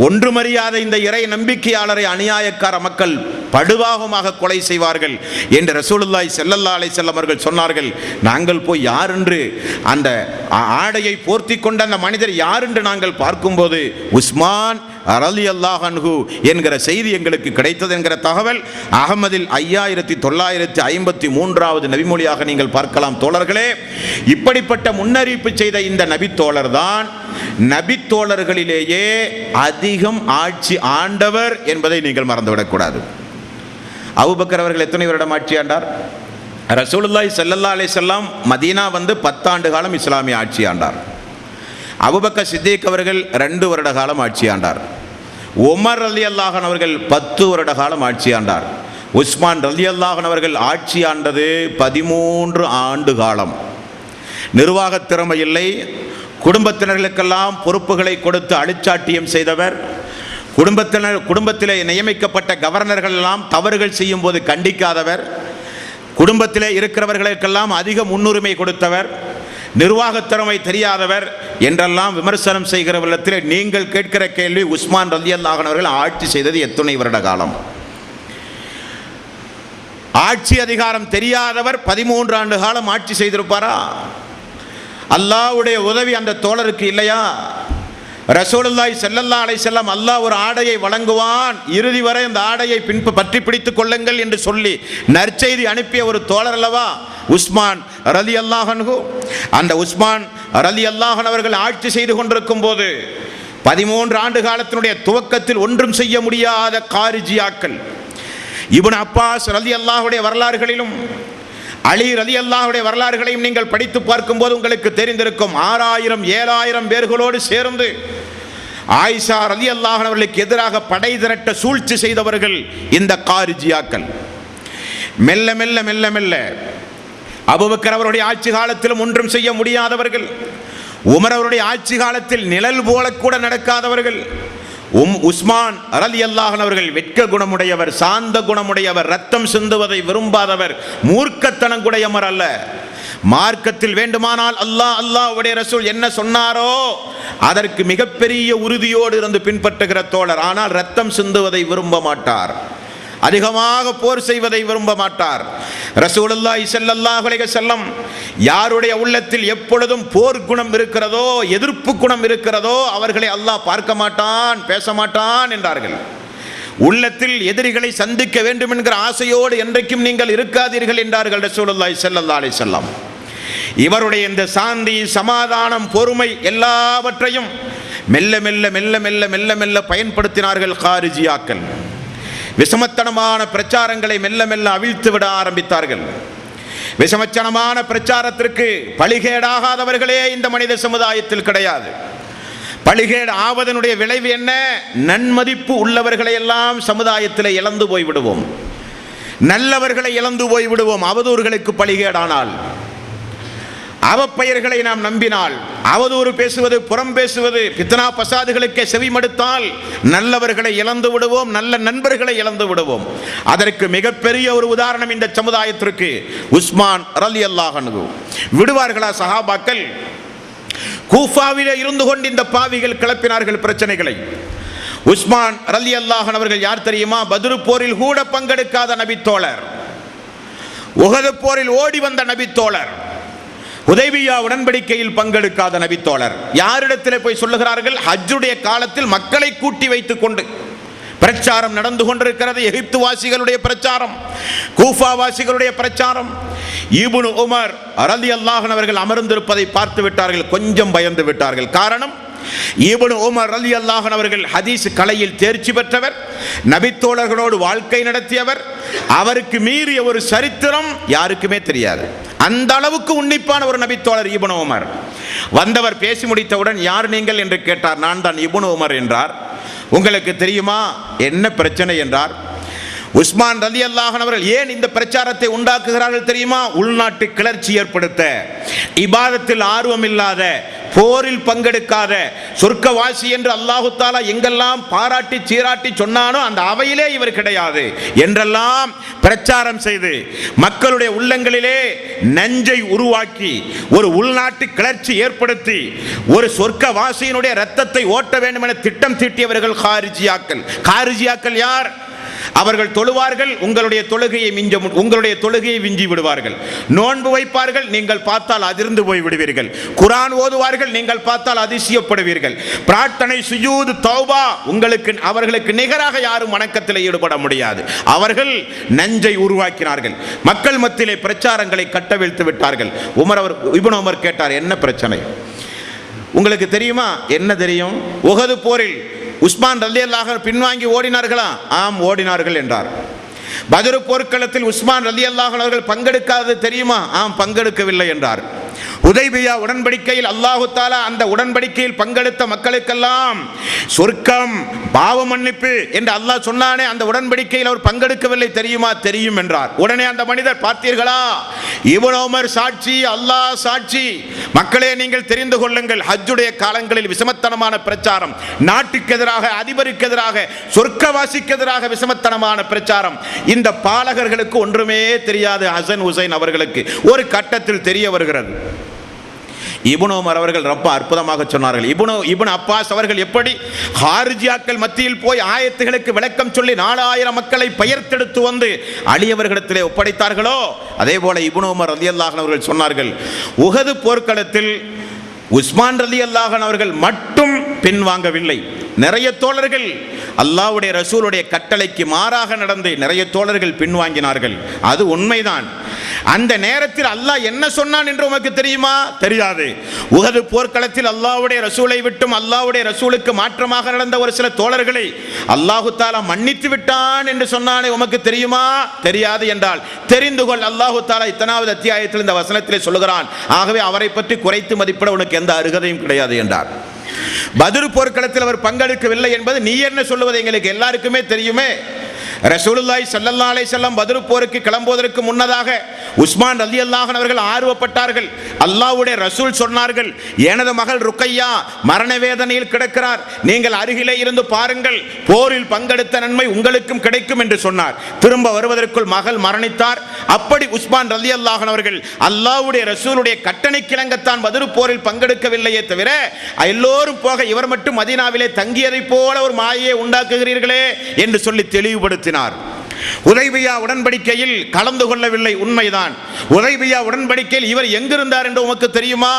ஒன்றுமறியாத இந்த இறை நம்பிக்கையாளரை அநியாயக்கார மக்கள் படுபாகமாக கொலை செய்வார்கள் என்று ரசூலுல்லாஹி ஸல்லல்லாஹு அலைஹி வஸல்லம் அவர்கள் சொன்னார்கள். நாங்கள் போய் யார் என்று அந்த ஆடையை போர்த்தி கொண்ட அந்த மனிதர் யார் என்று நாங்கள் பார்க்கும்போது உஸ்மான் ரலியல்லாஹு அன்ஹு என்கிற செய்தி எங்களுக்கு கிடைத்தது என்கிற தகவல் அகமதில் 5953வது நபிமொழியாக நீங்கள் பார்க்கலாம். தோழர்களே, இப்படிப்பட்ட முன்னறிவிப்பு செய்த இந்த நபித்தோழர் தான் நபித்தோழர்களிலேயே அதிகம் ஆட்சி ஆண்டவர் என்பதை நீங்கள் மறந்துவிடக்கூடாது. அபூபக்கர் அவர்கள் எத்தனை வருடம் ஆட்சி ஆண்டார்? ரசூலுல்லாஹி ஸல்லல்லாஹு அலைஹி வஸல்லம் மதீனா வந்து 10 ஆண்டு காலம் இஸ்லாமிய ஆட்சி ஆண்டார். அபூபக்கர் சித்திக் அவர்கள் 2 வருட காலம் ஆட்சி ஆண்டார். உமர் ரலியல்லாஹு அன்ஹு அவர்கள் 10 வருட காலம் ஆட்சி ஆண்டார். உஸ்மான் ரலியல்லாஹு அன்ஹு அவர்கள் ஆட்சி ஆண்டது 13 ஆண்டு காலம். நிர்வாக திறமை இல்லை, குடும்பத்தினர்களுக்கெல்லாம் பொறுப்புகளை கொடுத்து அழிச்சாட்டியம் செய்தவர். குடும்பத்திலே நியமிக்கப்பட்ட கவர்னர்கள் எல்லாம் தவறுகள் செய்யும் போது கண்டிக்காதவர். குடும்பத்திலே இருக்கிறவர்களுக்கெல்லாம் அதிக முன்னுரிமை கொடுத்தவர். நிர்வாக திறமை தெரியாதவர் என்றெல்லாம் விமர்சனம் செய்கிற விதத்தில் நீங்கள் கேட்கிற கேள்வி, உஸ்மான் ரலியல்லாஹு அன்ஹு அவர்கள் ஆட்சி செய்தது எத்தனை வருட காலம்? ஆட்சி அதிகாரம் தெரியாதவர் 13 ஆண்டு காலம் ஆட்சி செய்திருப்பாரா? அல்லாஹ்வுடைய உதவி அந்த தோழருக்கு இல்லையா? ரசூலுல்லாஹி ஸல்லல்லாஹு அலைஹி வஸல்லம் அல்லாஹ் ஒரு ஆடையை வழங்குவான், இறுதி வரை அந்த ஆடையை பற்றி பிடித்துக் கொள்ளுங்கள் என்று சொல்லி நற்செய்தி அனுப்பிய ஒரு தோழர் அல்லவா உஸ்மான் ரலியல்லாஹு அன்ஹு. அந்த உஸ்மான் ரலியல்லாஹு அன்ஹு அவர்கள் ஆட்சி செய்து கொண்டிருக்கும் போது 13 ஆண்டு காலத்தினுடைய துவக்கத்தில் ஒன்றும் செய்ய முடியாத காரிஜியாக்கள், இப்னு அப்பாஸ் ரலியல்லாஹுடைய வரலாறுகளிலும் அலி ரலியல்லாஹுடைய வரலாறுகளையும் நீங்கள் படித்து பார்க்கும்போது உங்களுக்கு தெரிந்திருக்கும். 6000-7000 பேர்களோடு சேர்ந்து ஆயிஷா ரலியல்லாஹு அன்ஹா அவர்களுக்கு எதிராக படை திரட்ட சூழ்ச்சி செய்தவர்கள் இந்த காரிஜியாக்கள். மெல்ல மெல்ல மெல்ல மெல்ல அபூபக்கர் அவருடைய ஆட்சி காலத்திலும் ஒன்றும் செய்ய முடியாதவர்கள், உமர் அவருடைய ஆட்சி காலத்தில் நிழல் போல கூட நடக்காதவர்கள், உஸ்மான் ரலியல்லாஹு அன்ஹு அவர்கள் வெட்க குணமுடையவர், சாந்த குணமுடையவர், ரத்தம் சிந்துவதை விரும்பாதவர், மூர்க்கத்தனம் உடையவர் அல்ல. மார்க்கத்தில் வேண்டுமானால் அல்லாஹ்வுடைய ரசூல் என்ன சொன்னாரோ அதற்கு மிகப்பெரிய உறுதியோடு இருந்து பின்பற்றுகிற தோழர். ஆனால் ரத்தம் சிந்துவதை விரும்ப மாட்டார், அதிகமாக போர் செய்வதை விரும்ப மாட்டார். ரசூலுல்லாஹி ஸல்லல்லாஹு அலைஹி வஸல்லம் யாருடைய உள்ளத்தில் எப்பொழுதும் போர் குணம் இருக்கிறதோ, எதிர்ப்பு குணம் இருக்கிறதோ அவர்களை அல்லாஹ் பார்க்க மாட்டான், பேச மாட்டான் என்றார்கள். உள்ளத்தில் எதிரிகளை சந்திக்க வேண்டும் என்கிற ஆசையோடு என்றைக்கும் நீங்கள் இருக்காதீர்கள் என்றார்கள் ரசூலுல்லாஹி ஸல்லல்லாஹு அலைஹி வஸல்லம். இவருடைய இந்த சாந்தி, சமாதானம், பொறுமை எல்லாவற்றையும் மெல்ல மெல்ல மெல்ல மெல்ல மெல்ல மெல்ல பயன்படுத்தினார்கள் காரிஜியாக்கள். விஷமத்தனமான பிரச்சாரங்களை மெல்ல மெல்ல அவிழ்த்து விட ஆரம்பித்தார்கள். விஷமத்தனமான பிரச்சாரத்திற்கு பழிகேடாகாதவர்களே இந்த மனித சமுதாயத்தில் கிடையாது. பழிகேடு ஆவதனுடைய விளைவு என்ன? நன்மதிப்பு உள்ளவர்களை எல்லாம் சமுதாயத்தில் இழந்து போய்விடுவோம், நல்லவர்களை இழந்து போய்விடுவோம். அவதூறுகளுக்கு பழிகேடானால், அவப்பெயர்களை நாம் நம்பினால், அவதூறு பேசுவது, புறம் பேசுவது, பித்னா பசாதுகளுக்கே செவிமடுத்தால் நல்லவர்களை இழந்து விடுவோம், நல்ல நண்பர்களை இழந்து விடுவோம். அதற்கு மிகப்பெரிய ஒரு உதாரணம் இந்த சமுதாயத்திற்கு உஸ்மான் ரலியல்லாஹு அன்ஹு. விடுவார்களா சஹாபாக்கள்? கூஃபாவிலே இருந்து கொண்டு இந்த பாவிகள் கிளப்பினார்கள் பிரச்சனைகளை. உஸ்மான் ரலியல்லாஹு அன்ஹு அவர்கள் யார் தெரியுமா? பத்ரு போரில் கூட பங்கெடுக்காத நபித்தோழர், உஹது போரில் ஓடி வந்த நபித்தோழர், ஹுதைபியா உடன்படிக்கையில் பங்கெடுக்காத நபித்தோழர். யாரிடத்திலே போய் சொல்லுகிறார்கள்? ஹஜ்ஜுடைய காலத்தில் மக்களை கூட்டி வைத்துக் கொண்டு பிரச்சாரம் நடந்து கொண்டிருக்கிறது. எகிப்து வாசிகளுடைய பிரச்சாரம், கூஃபா வாசிகளுடைய பிரச்சாரம். இப்னு உமர் ரலியல்லாஹு அன்ஹு அவர்கள் அமர்ந்திருப்பதை பார்த்து விட்டார்கள், கொஞ்சம் பயந்து விட்டார்கள். காரணம், இப்னு உமர் ரலியல்லாஹு அன்ஹு அவர்கள் ஹதீஸ் கலையில் தேர்ச்சி பெற்றவர், நபித்தோழர்களோடு வாழ்க்கை நடத்தியவர். அவருக்கு மீறிய ஒரு சரித்திரம் யாருக்குமே தெரியாது. அந்த அளவுக்கு உன்னிப்பான ஒரு நபித்தோழர் இப்னு உமர். வந்தவர் பேசி முடித்தவுடன் யார் நீங்கள் என்று கேட்டார். நான் தான் இப்னு உமர் என்றார். உங்களுக்கு தெரியுமா என்ன பிரச்சனை என்றார். உஸ்மான் ரலியல்லாஹு அன்ஹு அவர்கள் ஏன் இந்த பிரச்சாரத்தை உண்டாக்குகிறார்கள் தெரியுமா? உள்நாட்டு கிளர்ச்சி ஏற்படுத்த, இபாதத்தில் ஆர்வம் இல்லாத, போரில் பங்கெடுக்காத, சொர்க்கவாசி என்று அல்லாஹு தாலா எங்கெல்லாம் பாராட்டி சீராட்டி சொன்னானோ அந்த அவையிலே இவர் கிடையாது என்றெல்லாம் பிரச்சாரம் செய்து மக்களுடைய உள்ளங்களிலே நஞ்சை உருவாக்கி ஒரு உள்நாட்டு கிளர்ச்சி ஏற்படுத்தி ஒரு சொர்க்கவாசியினுடைய இரத்தத்தை ஓட்ட வேண்டும் என திட்டம் தீட்டியவர்கள் காரிஜியாக்கள். காரிஜியாக்கள் யார்? அவர்கள் தொழுவார்கள், உங்களுடைய தொழுகையை விஞ்சி விடுவார்கள். நோன்பு வைப்பார்கள், நீங்கள் பார்த்தால் அதிர்ந்து போய் விடுவீர்கள். குர்ஆன் ஓதுவார்கள், நீங்கள் பார்த்தால் அதிசயப்படுவீர்கள். பிரார்த்தனை, சுஜூத், தௌபா, அவர்களுக்கு நிகராக யாரும் வணக்கத்தில் ஈடுபட முடியாது. அவர்கள் நஞ்சை உருவாக்கினார்கள். மக்கள் மத்தியிலே பிரச்சாரங்களை கட்டவிழ்த்து விட்டார்கள். இப்னு உமர் கேட்டார், என்ன பிரச்சனை உங்களுக்கு தெரியுமா? என்ன தெரியும்? உஹது போரில் உஸ்மான் ரலியல்லாஹு அன்ஹு பின்வாங்கி ஓடினார்களா? ஆம், ஓடினார்கள் என்றார். பத்ர் போர்க்களத்தில் உஸ்மான் ரலியல்லாஹு அன்ஹு அவர்கள் பங்கெடுக்காதது தெரியுமா? ஆம், பங்கெடுக்கவில்லை என்றார். ஹுதைபியா உடன்படிக்கையில் அல்லாஹு தாலா அந்த உடன்படிக்கையில் பங்கெடுத்த மக்களுக்கெல்லாம் சொர்க்கம், பாவ மன்னிப்பு என்று அல்லாஹ் சொன்னானே, அந்த உடன்படிக்கையில் அவர் பங்கெடுக்கவில்லை தெரியுமா? தெரியும் என்றார். உடனே அந்த மனிதர், பார்த்தீர்களா, இப்னு உமர் சாட்சி, அல்லாஹ் சாட்சி. மக்களே, நீங்கள் தெரிந்து கொள்ளுங்கள், ஹஜ்ஜுடைய காலங்களில் விஷமத்தனமான பிரச்சாரம், நாட்டுக்கு எதிராக, அதிபருக்கு எதிராக, சொர்க்கவாசிக்கு எதிராக விஷமத்தனமான பிரச்சாரம். இந்த பாலகர்களுக்கு ஒன்றுமே தெரியாது. ஹசன் ஹுசைன் அவர்களுக்கு ஒரு கட்டத்தில் தெரிய வருகிறது. இப்னு உமர் அவர்கள் ரொம்ப அற்புதமாக சொன்னார்கள். இப்னு அப்பாஸ் அவர்கள் எப்படி ஹாரிஜியாக்கள் மத்தியில் போய் ஆயத்துகளுக்கு விளக்கம் சொல்லி 4000 மக்களை பெயர்த்தெடுத்து வந்து அலியவர்களிடத்திலே ஒப்படைத்தார்களோ, அதே போல இப்னு உமர் ரலியல்லாஹு அன்ஹு அவர்கள் சொன்னார்கள், உஹது போர்க்களத்தில் உஸ்மான் ரலியல்லாஹு அன்ஹு அவர்கள் மட்டும் பின்வாங்கவில்லை. நிறைய தோழர்கள் அல்லாஹ்வுடைய ரசூலுடைய கட்டளைக்கு மாறாக நடந்து நிறைய தோழர்கள் பின்வாங்கினார்கள். அது உண்மைதான். அந்த நேரத்தில் அல்லாஹ் என்ன சொன்னான் என்று உமக்கு தெரியுமா? தெரியாது. உஹது போர்க்களத்தில் அல்லாஹ்வுடைய ரசூலை விட்டும் அல்லாஹ்வுடைய ரசூலுக்கு மாற்றமாக நடந்த ஒரு சில தோழர்களை அல்லாஹு தாலா மன்னித்து விட்டான் என்று சொன்னானே, உமக்கு தெரியுமா? தெரியாது என்றால் தெரிந்து கொள், அல்லாஹு தாலா இத்தனாவது அத்தியாயத்தில் இந்த வசனத்திலே சொல்லுகிறான். ஆகவே அவரை பற்றி குறைத்து மதிப்பிட உனக்கு எந்த அருகதையும் கிடையாது என்றார். பத்ர் போர்க்களத்தில் அவர் பங்கெடுக்கவில்லை என்பது நீ என்ன சொல்லுவது எங்களுக்கு எல்லாருக்குமே தெரியுமே. ரசூலுல்லாஹி ஸல்லல்லாஹு அலைஹி வஸல்லம் பத்ர் போருக்கு கிளம்புவதற்கு முன்னதாக உஸ்மான் ரலியல்லாஹு அன்ஹு அவர்கள் ஆர்வப்பட்டார்கள். அல்லாஹ்வுடைய ரசூல் சொன்னார்கள், எனது மகள் ருக்கையா மரண வேதனையில் கிடக்கிறார், நீங்கள் அருகிலே இருந்து பாருங்கள், போரில் பங்கெடுத்த நன்மை உங்களுக்கும் கிடைக்கும் என்று சொன்னார். திரும்ப வருவதற்குள் மகள் மரணித்தார். அப்படி உஸ்மான் ரலியல்லாஹு அன்ஹு அவர்கள் அல்லாஹ்வுடைய ரசூலுடைய கட்டளைக்கிணங்கத்தான் பத்ர் போரில் பங்கெடுக்கவில்லையே தவிர, எல்லோரும் போக இவர் மட்டும் மதீனாவிலே தங்கியதை போல ஒரு மாயையை உண்டாக்குகிறீர்களே என்று சொல்லி தெளிவுபடுத்தினார். ஹுதைபியா உடன்படிக்கையில் கலந்து கொள்ளவில்லை, உண்மைதான். ஹுதைபியா உடன்படிக்கையில் இவர் எங்கிருந்தார் என்று உமக்கு தெரியுமா?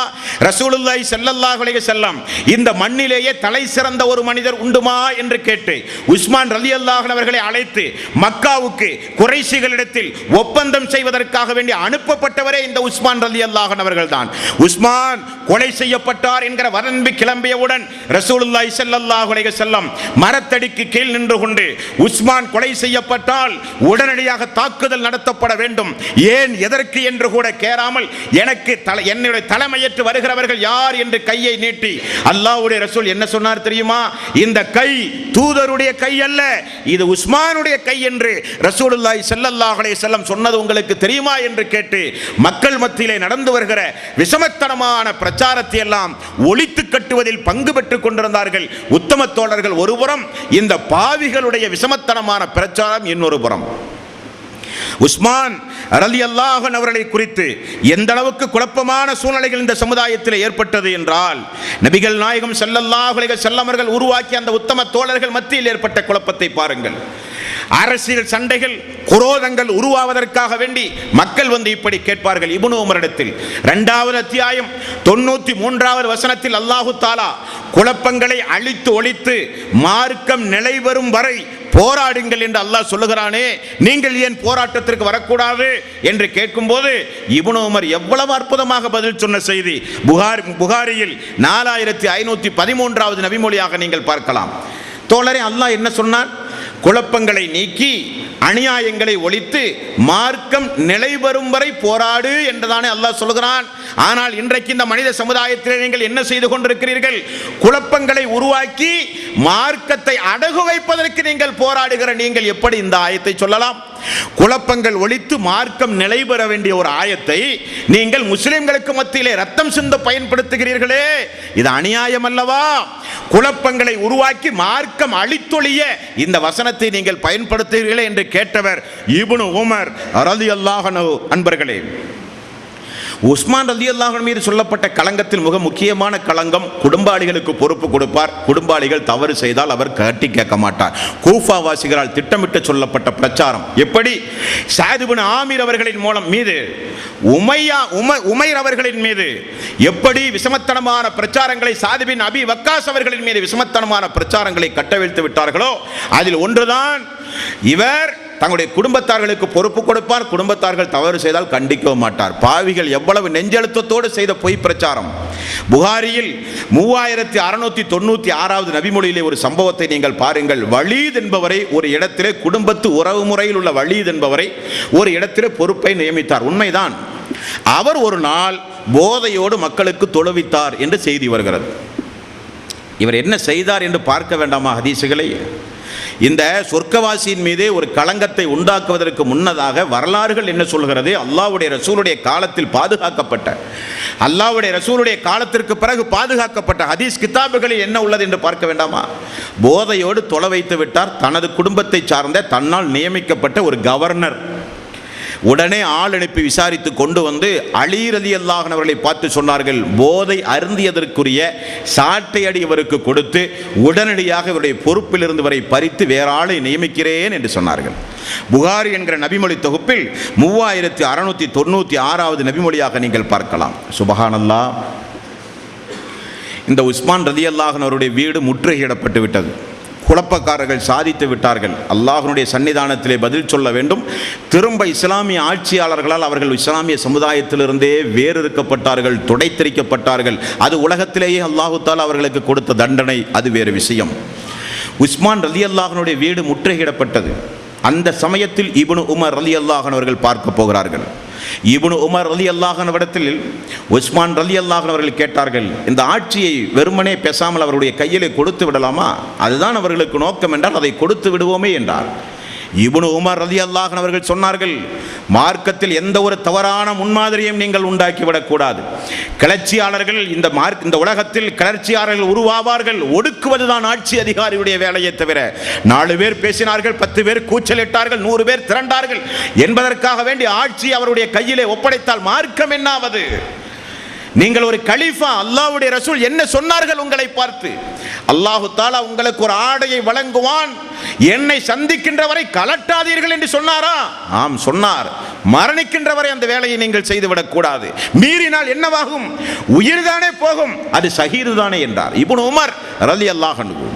ரசூலுல்லாஹி ஸல்லல்லாஹு அலைஹி வஸல்லம் இந்த மண்ணிலேயே தலை சிறந்த ஒரு மனிதர் உண்டுமா என்று கேட்டு உஸ்மான் ரலியல்லாஹு அன்ஹு அவர்களை அழைத்து மக்காவுக்கு குறைஷிகளிடத்தில் ஒப்பந்தம் செய்வதற்காக வேண்டி அனுப்பப்பட்டவரே இந்த உஸ்மான் ரலியல்லாஹு அன்ஹு அவர்கள்தான். உஸ்மான் கொலை செய்யப்பட்டார் என்கிற வதந்தி கிளம்பியவுடன் ரசூலுல்லாஹி ஸல்லல்லாஹு அலைஹி வஸல்லம் மரத்தடிக்கு கீழ் நின்று கொண்டு, உஸ்மான் கொலை செய்யப்பட்டால் உடனடியாக தாக்குதல் நடத்தப்பட வேண்டும், ஏன் எதற்கு என்று கூட கேராமல் எனக்கு என்னுடைய தலைமையேற்று வருகிறவர்கள் யார் என்று கையை நீட்டி அல்லாஹ்வுடைய ரசூல் என்ன சொன்னார் தெரியுமா? இந்த கை தூதருடைய கை அல்ல, இது உஸ்மானுடைய கை என்று ரசூலுல்லாஹி ஸல்லல்லாஹு அலைஹி வஸல்லம் சொன்னது உங்களுக்கு தெரியுமா என்று கேட்டு மக்கள் மத்தியிலே நடந்து வருகிற விஷமத்தனமான பிரச்சாரத்தை எல்லாம் ஒழித்து கட்டுவதில் பங்கு பெற்றுக் கொண்டிருந்தார்கள் உத்தம தோழர்கள் ஒருபுறம், இந்த பாவிகளுடைய விஷமத்தனமான பிரச்சாரம் இன்னொரு புறம். உஸ்மான் ரலியல்லாஹு அன்ஹு அவர்களை குறித்து எந்த அளவுக்கு குழப்பமான சூழ்நிலைகள் இந்த சமுதாயத்தில் ஏற்பட்டது என்றால், நபிகள் நாயகம் ஸல்லல்லாஹு அலைஹி வஸல்லம் அவர்கள் உருவாக்கிய அந்த உத்தம தோழர்கள் மத்தியில் ஏற்பட்ட குழப்பத்தை பாருங்கள். அரசியல் சண்டைகள், குரோதங்கள் உருவாவதற்காக வேண்டி மக்கள் வந்து இப்படி கேட்பார்கள். இப்னு உமரிடத்தில் 2வது அத்தியாயம் 93வது வசனத்தில் அல்லாஹு தாலா குழப்பங்களை அழித்து ஒழித்து மார்க்கம் நிலைவரும் வரை போராடுங்கள் என்று அல்லாஹ் சொல்லுகிறானே, நீங்கள் ஏன் போராட்டத்திற்கு வரக்கூடாது என்று கேட்கும்போது இப்னு உமர் எவ்வளவு அற்புதமாக பதில் சொன்ன செய்தி புகாரியில் 4513வது நபிமொழியாக நீங்கள் பார்க்கலாம். தோழரே, அல்லாஹ் என்ன சொன்னான்? குழப்பங்களை நீக்கி அநியாயங்களை ஒழித்து மார்க்கம் நிலைவரும் வரை போராடு என்றுதானே அல்லாஹ் சொல்கிறான். ஆனால் இன்றைக்கு இந்த மனித சமுதாயத்தில் நீங்கள் என்ன செய்து கொண்டிருக்கிறீர்கள்? குழப்பங்களை உருவாக்கி மார்க்கத்தை அடகு வைப்பதற்கு நீங்கள் போராடுகிற நீங்கள் எப்படி இந்த ஆயத்தை சொல்லலாம்? குழப்பங்கள் ஒழித்து மார்க்கம் நிலை பெற வேண்டிய ஒரு ஆயத்தை நீங்கள் முஸ்லிம்களுக்கு மத்தியிலே ரத்தம் சிந்த பயன்படுத்துகிறீர்களே, இது அநியாயம் அல்லவா? குழப்பங்களை உருவாக்கி மார்க்கம் அழித்தொழிய இந்த வசனத்தை நீங்கள் பயன்படுத்துகிறீர்களே என்று கேட்டவர் இப்னு உமர் ரலியல்லாஹு அன்ஹு. அன்பர்களே, உஸ்மான் ரலியல்லாஹு அன்ஹு மீது சொல்லப்பட்ட களங்கத்தில் மிக முக்கியமான களங்கம், குடும்பாளிகளுக்கு பொறுப்பு கொடுப்பார், குடும்பாளிகள் தவறு செய்தால் அவர் கட்டி கேட்க மாட்டார். கூஃபா வாசிகளால் திட்டமிட்டு சொல்லப்பட்ட பிரச்சாரம் எப்படி ஸஅத் இப்னு ஆமிர் அவர்களின் மூலம் மீது உமைர் அவர்களின் மீது எப்படி விஷமத்தனமான பிரச்சாரங்களை, ஸஅத் பின் அபி வக்காஸ் அவர்களின் மீது விஷமத்தனமான பிரச்சாரங்களை கட்டவிழ்த்து விட்டார்களோ அதில் ஒன்றுதான் இவர் தங்களுடைய குடும்பத்தார்களுக்கு பொறுப்பு கொடுப்பார், குடும்பத்தார்கள் தவறு செய்தால் கண்டிக்கவும் மாட்டார். பாவிகள் எவ்வளவு நெஞ்செழுத்தத்தோடு செய்த பொய் பிரச்சாரம். புகாரியில் 3696வது நபிமொழியிலே ஒரு சம்பவத்தை நீங்கள் பாருங்கள். வலீத் என்பவரை ஒரு இடத்திலே, குடும்பத்து உறவு முறையில் உள்ள வலீத் என்பவரை ஒரு இடத்திலே பொறுப்பை நியமித்தார். உண்மைதான், அவர் ஒரு நாள் போதையோடு மக்களுக்கு தொழுவித்தார் என்று செய்தி வருகிறது. இவர் என்ன செய்தார் என்று பார்க்க வேண்டாமா ஹதீசுகளை? இந்த சொர்க்கவாசியின் மீதே ஒரு களங்கத்தை உண்டாக்குவதற்கு முன்னதாக வரலாறுகள் என்ன சொல்கிறது? அல்லாஹ்வுடைய ரசூலுடைய காலத்தில் பாதுகாக்கப்பட்ட, அல்லாஹ்வுடைய ரசூலுடைய காலத்திற்கு பிறகு பாதுகாக்கப்பட்ட ஹதீஸ் கிதாபுகளில் என்ன உள்ளது என்று பார்க்க வேண்டாமா? போதையோடு தொலை வைத்து விட்டார் தனது குடும்பத்தை சார்ந்த தன்னால் நியமிக்கப்பட்ட ஒரு கவர்னர். உடனே ஆள் அனுப்பி விசாரித்து கொண்டு வந்து அலி ரலியல்லாஹு அன்ஹு அவர்களை பார்த்து சொன்னார்கள், போதை அருந்தியதற்குரிய சாட்டை அடி இவருக்கு கொடுத்து உடனடியாக இவருடைய பொறுப்பிலிருந்து வரை பறித்து வேற ஆளை நியமிக்கிறேன் என்று சொன்னார்கள். புகாரி என்கிற நபிமொழி தொகுப்பில் 3696வது நபிமொழியாக நீங்கள் பார்க்கலாம். சுபஹானல்லாஹ். இந்த உஸ்மான் ரலியல்லாஹு அன்ஹு அவருடைய வீடு முற்றுகையிடப்பட்டு விட்டது. குழப்பக்காரர்கள் சாதித்து விட்டார்கள். அல்லாஹ்வுடைய சன்னிதானத்திலே பதில் சொல்ல வேண்டும். திரும்ப இஸ்லாமிய ஆட்சியாளர்களால் அவர்கள் இஸ்லாமிய சமுதாயத்திலிருந்தே வேறறுக்கப்பட்டார்கள், துடைத்தெறிக்கப்பட்டார்கள். அது உலகத்திலேயே அல்லாஹு தஆலா அவர்களுக்கு கொடுத்த தண்டனை, அது வேறு விஷயம். உஸ்மான் ரலியல்லாஹு அன்ஹுடைய வீடு முற்றுகையிடப்பட்டது. அந்த சமயத்தில் இப்னு உமர் ரலியல்லாஹு அன்ஹு அவர்கள் பார்க்க போகிறார்கள். இப்னு உமர் ரலியல்லாஹு அன்ஹு இடத்தில் உஸ்மான் ரலியல்லாஹு அன்ஹு அவர்கள் கேட்டார்கள், இந்த ஆட்சியை வெறுமனே பேசாமல் அவருடைய கையிலே கொடுத்து விடலாமா? அதுதான் அவர்களுக்கு நோக்கம் என்றால் அதை கொடுத்து விடுவோமே என்றார். இப்னு உமர் ரலியல்லாஹு அன்ஹு அவர்கள் சொன்னார்கள், மார்க்கத்தில் எந்த ஒரு தவறான முன்மாதிரியும் நீங்கள் உண்டாக்கிவிடக்கூடாது. கிளர்ச்சியாளர்கள் இந்த உலகத்தில் கிளர்ச்சியாளர்கள் உருவாவார்கள், ஒடுக்குவதுதான் ஆட்சி அதிகாரியுடைய வேலையை தவிர 4 பேர் பேசினார்கள், 10 பேர் கூச்சலிட்டார்கள், 100 பேர் திரண்டார்கள் என்பதற்காக வேண்டி ஆட்சி அவருடைய கையிலே ஒப்படைத்தால் மார்க்கம் என்னாவது? நீங்கள் ஒரு கலீஃபா, அல்லாஹ்வுடைய ரசூல் என்ன சொன்னார்கள் உங்களை பார்த்து? அல்லாஹு தஆலா உங்களுக்கு ஒரு ஆடையை வழங்குவான், என்னை சந்திக்கின்ற வரை கலட்டாதீர்கள் என்று சொன்னாரா? ஆம் சொன்னார். மரணிக்கின்ற வரை அந்த வேலையை நீங்கள் செய்துவிடக் கூடாது. மீறினால் என்னவாகும்? உயிர்தானே போகும், அது ஷஹீது தானே என்றார் இப்னு உமர் ரலியல்லாஹு அன்ஹு.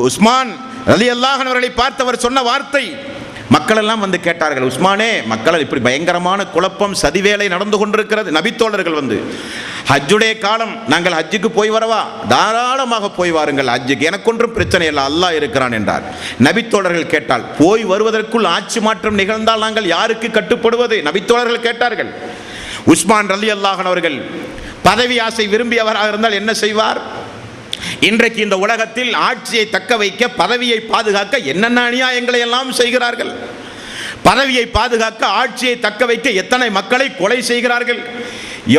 உஸ்மான் ரலியல்லாஹு அன்ஹு அவர்களை பார்த்தவர் சொன்ன வார்த்தை, மக்கள் எல்லாம் வந்து கேட்டார்கள், உஸ்மானே, மக்கள் இப்படி பயங்கரமான குழப்பம் சதிவேலை நடந்து கொண்டிருக்கிறது. நபித்தோழர்கள் வந்து, ஹஜ்ஜுடைய காலம், நாங்கள் ஹஜ்ஜுக்கு போய் வரவா? தாராளமாக போய் வாருங்கள், ஹஜ்ஜுக்கு எனக்கொன்றும் பிரச்சனை இல்லை, அல்லாஹ் இருக்கிறான் என்றார். நபித்தோழர்கள் கேட்டால், போய் வருவதற்குள் ஆட்சி மாற்றம் நிகழ்ந்தால் நாங்கள் யாருக்கு கட்டுப்படுவது? நபித்தோழர்கள் கேட்டார்கள். உஸ்மான் ரலியல்லாஹு அன்ஹு அவர்கள் பதவி ஆசை விரும்பியவராக இருந்தால் என்ன செய்வார்? இன்றைக்கு இந்த உலகத்தில் ஆட்சியை தக்க வைக்க, பதவியை பாதுகாக்க என்னென்ன அநியாயங்களை எல்லாம் செய்கிறார்கள். பதவியை பாதுகாக்க, ஆட்சியை தக்க வைக்க எத்தனை மக்களை கொலை செய்கிறார்கள்.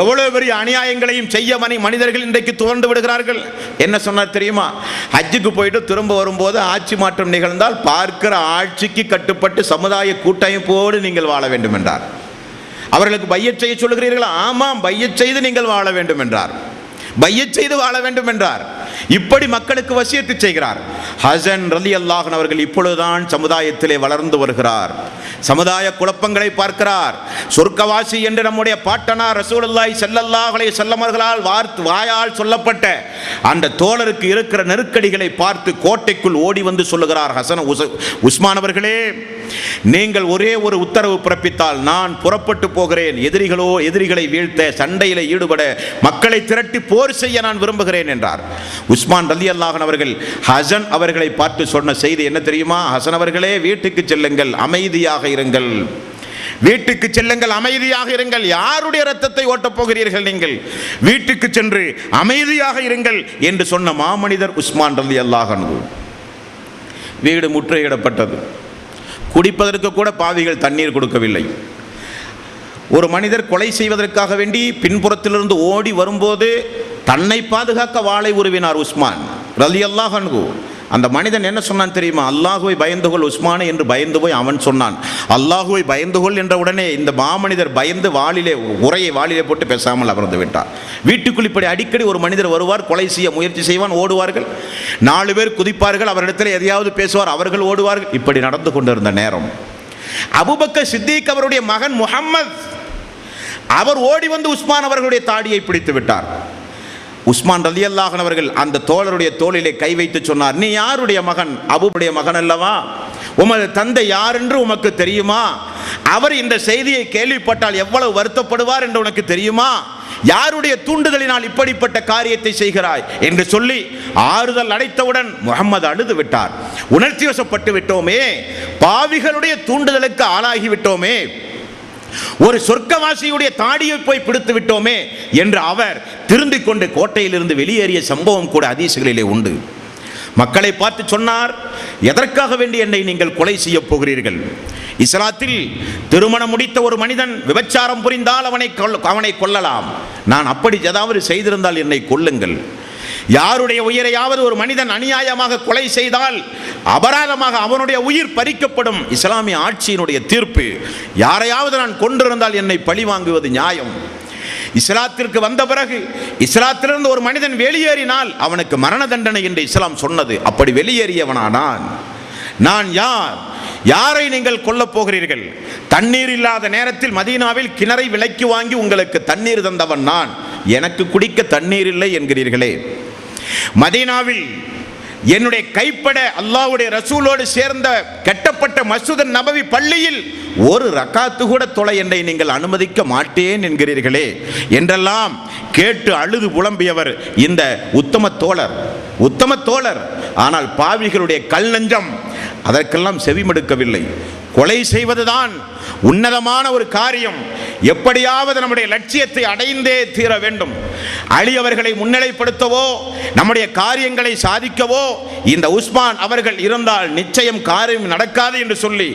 எவ்வளவு பெரிய அநியாயங்களையும் செய்ய மனிதர்கள் இன்றைக்கு துவண்டு விடுகிறார்கள். என்ன சொன்னார் தெரியுமா? ஹஜ்ஜுக்கு போயிட்டு திரும்ப வரும்போது ஆட்சி மாற்றம் நிகழ்ந்தால் பார்க்கிற ஆட்சிக்கு கட்டுப்பட்டு சமுதாய கூட்டமைப்போடு நீங்கள் வாழ வேண்டும் என்றார். அவர்களுக்கு பையச் செய்ய சொல்லுகிறீர்களா? ஆமாம், பையச் செய்து நீங்கள் வாழ வேண்டும் என்றார். பையச் செய்து வாழ வேண்டும் என்றார். இப்படி மக்களுக்கு வசியத்து செய்கிறார். ஹசன் ரலியல்லாஹு அன்ஹு அவர்கள் இப்பொழுதுதான் சமுதாயத்திலே வளர்ந்து வருகிறார். சமுதாய குழப்பங்களை பார்க்கிறார். சொர்க்கவாசி என்று நம்முடைய பாட்டனார் ரசூலுல்லாஹி ஸல்லல்லாஹு அலைஹி வஸல்லம் அவர்களால் வாயால் சொல்லப்பட்ட அந்த தோழருக்கு இருக்கிற நெருக்கடிகளை பார்த்து கோட்டைக்குள் ஓடி வந்து சொல்லுகிறார், ஹசன் உஸ்மான் அவர்களே, நீங்கள் ஒரே ஒரு உத்தரவு பிறப்பித்தால் நான் புறப்பட்டு போகிறேன். எதிரிகளை வீழ்த்த, சண்டையில் ஈடுபட, மக்களை திரட்டி போர் செய்ய நான் விரும்புகிறேன் என்றார். உஸ்மான் ரலியல்லாஹு அன்ஹு அவர்கள் ஹசன் அவர்களை பார்த்து சொன்ன செய்தி என்ன தெரியுமா? ஹசன் அவர்களே, வீட்டுக்கு செல்லுங்கள், அமைதியாக இருங்கள். வீட்டுக்கு செல்லுங்கள், அமைதியாக இருங்கள். யாருடைய ரத்தத்தை ஓட்டப் போகிறீர்கள் நீங்கள்? வீட்டுக்கு சென்று அமைதியாக இருங்கள் என்று சொன்ன மாமனிதர் உஸ்மான் ரலியல்லாஹு அன்ஹு. வீடு முற்றுகையிடப்பட்டது. குடிப்பதற்கு கூட பாவிகள் தண்ணீர் கொடுக்கவில்லை. ஒரு மனிதர் கொலை செய்வதற்காக வேண்டி பின்புறத்திலிருந்து ஓடி வரும்போது தன்னை பாதுகாக்க வாளை உருவினார் உஸ்மான் ரலியல்லாஹு அன்ஹு. அந்த மனிதன் என்ன சொன்னான் தெரியுமா? அல்லாஹுவை பயந்துகொள் உஸ்மானே என்று பயந்து போய் அவன் சொன்னான். அல்லாஹுவை பயந்துகொள் என்ற உடனே இந்த மாமனிதர் பயந்து உரையை வாளிலே போட்டு பேசாமல் அமர்ந்து விட்டார். வீட்டுக்குள் இப்படி அடிக்கடி ஒரு மனிதர் வருவார், கொலை செய்ய முயற்சி செய்வான், ஓடுவார்கள். 4 பேர் குதிப்பார்கள், அவரிடத்தில் எதையாவது பேசுவார், அவர்கள் ஓடுவார்கள். இப்படி நடந்து கொண்டிருந்த நேரம் அபூபக்கர் சித்திக் அவருடைய மகன் முஹம்மத் அவர் ஓடி வந்து உஸ்மான் அவர்களுடைய தாடியை பிடித்து விட்டார். உஸ்மான் ரலியல்லாஹு அன்ஹு அவர்கள் அந்த தோழருடைய தோளிலே கை வைத்து சொன்னார், நீ யாருடைய மகன்? அபூவுடைய மகன் அல்லவா? உமது தந்தை யார் என்று உமக்கு தெரியுமா? அவர் இந்த செய்தியை கேள்விப்பட்டால் எவ்வளவு வருத்தப்படுவார் என்று உனக்கு தெரியுமா? யாருடைய தூண்டுதலினால் இப்படிப்பட்ட காரியத்தை செய்கிறாய் என்று சொல்லி ஆறுதல் அடைத்தவுடன் முஹம்மது அழுது விட்டார். உணர்ச்சி வசப்பட்டு விட்டோமே, பாவிகளுடைய தூண்டுதலுக்கு ஆளாகி விட்டோமே, ஒரு சொர்க்கவாசியுடைய தாடியை போய் பிடித்து விட்டோமே என்று அவர் திருந்திக் கொண்டு கோட்டையிலிருந்து வெளியேறிய சம்பவம் கூட ஹதீஸ்களிலே உண்டு. மக்களை பார்த்து சொன்னார், எதற்காக வேண்டி என்னை நீங்கள் கொலை செய்ய போகிறீர்கள்? இஸ்லாத்தில் திருமணம் முடித்த ஒரு மனிதன் விபச்சாரம் புரிந்தால் அவனை கொல்லலாம். நான் அப்படி ஏதாவது செய்திருந்தால் என்னை கொல்லுங்கள். யாருடைய உயிரையாவது ஒரு மனிதன் அநியாயமாக கொலை செய்தால் அபராதமாக அவனுடைய உயிர் பறிக்கப்படும். இஸ்லாமிய ஆட்சியினுடைய தீர்ப்பு. யாரையாவது நான் கொண்டிருந்தால் என்னை பழி வாங்குவது நியாயம். இஸ்லாத்திற்கு வந்த பிறகு இஸ்லாத்திலிருந்து ஒரு மனிதன் வெளியேறினால் அவனுக்கு மரண தண்டனை என்று இஸ்லாம் சொன்னது. அப்படி வெளியேறியவனானான் நான் யார்? யாரை நீங்கள் கொல்லப் போகிறீர்கள்? தண்ணீர் இல்லாத நேரத்தில் மதீனாவில் கிணறை விலைக்கு வாங்கி உங்களுக்கு தண்ணீர் தந்தவன் நான். எனக்கு குடிக்க தண்ணீர் இல்லை என்கிறீர்களே. மதீனாவில் என்னுடைய கைப்பட அல்லாஹ்வுடைய ரசூலோடு சேர்ந்த கட்டப்பட்ட மஸ்ஜித் நபவி பள்ளியில் ஒரு ரக்காத்து கூட தொலை என்னை நீங்கள் அனுமதிக்க மாட்டேன் என்கிறீர்களே என்றெல்லாம் கேட்டு அழுது புலம்பியவர் இந்த உத்தம தோழர். ஆனால் பாவிகளுடைய கல் நெஞ்சம் அதற்கெல்லாம் செவிமடுக்கவில்லை. கொலை செய்வதுதான் உன்னதமான ஒரு காரியம். எப்படியாவது நம்முடைய லட்சியத்தை அடைந்தே தீர வேண்டும். அலி அவர்களை முன்னிலைப்படுத்தவோ நம்முடைய காரியங்களை சாதிக்கவோ இந்த உஸ்மான் அவர்கள் இருந்தால் நிச்சயம் காரியம் நடக்காது என்று சொல்லி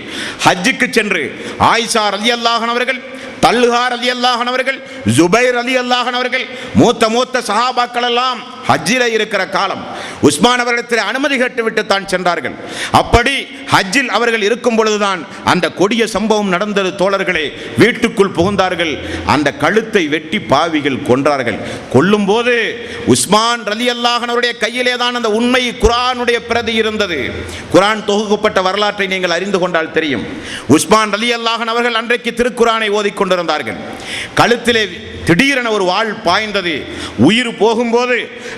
ஹஜ்ஜுக்கு சென்று ஆயிஷா ரலியல்லாஹு அன்ஹா அவர்கள், தல்ஹா ரலியல்லாஹு அன்ஹு அவர்கள், ஜுபைர் ரலியல்லாஹு அன்ஹு அவர்கள், மூத்த சஹாபாக்கள் எல்லாம் ஹஜ்ஜில் இருக்கிற காலம் உஸ்மான் அவர்களிடத்தில் அனுமதி கேட்டுவிட்டு தான் சென்றார்கள். அப்படி ஹஜ்ஜில் அவர்கள் இருக்கும் பொழுதுதான் அந்த கொடிய சம்பவம் நடந்தது. தோழர்களே, வீட்டுக்குள் புகுந்தார்கள். அந்த கழுத்தை வெட்டி பாவிகள் கொன்றார்கள். கொல்லும் போது உஸ்மான் ரலியல்லாஹு அன்ஹுடைய கையிலே தான் அந்த உண்மை குர்ஆனுடைய பிரதி இருந்தது. குர்ஆன் தொகுக்கப்பட்ட வரலாற்றை நீங்கள் அறிந்து கொண்டால் தெரியும். உஸ்மான் ரலியல்லாஹு அன்ஹு அவர்கள் அன்றைக்கு திருக்குர்ஆனை ஓதிக்கொண்டிருந்தார்கள். கழுத்திலே திடீரென ஒரு வாள் பாய்ந்தது. உயிர் போகும்போது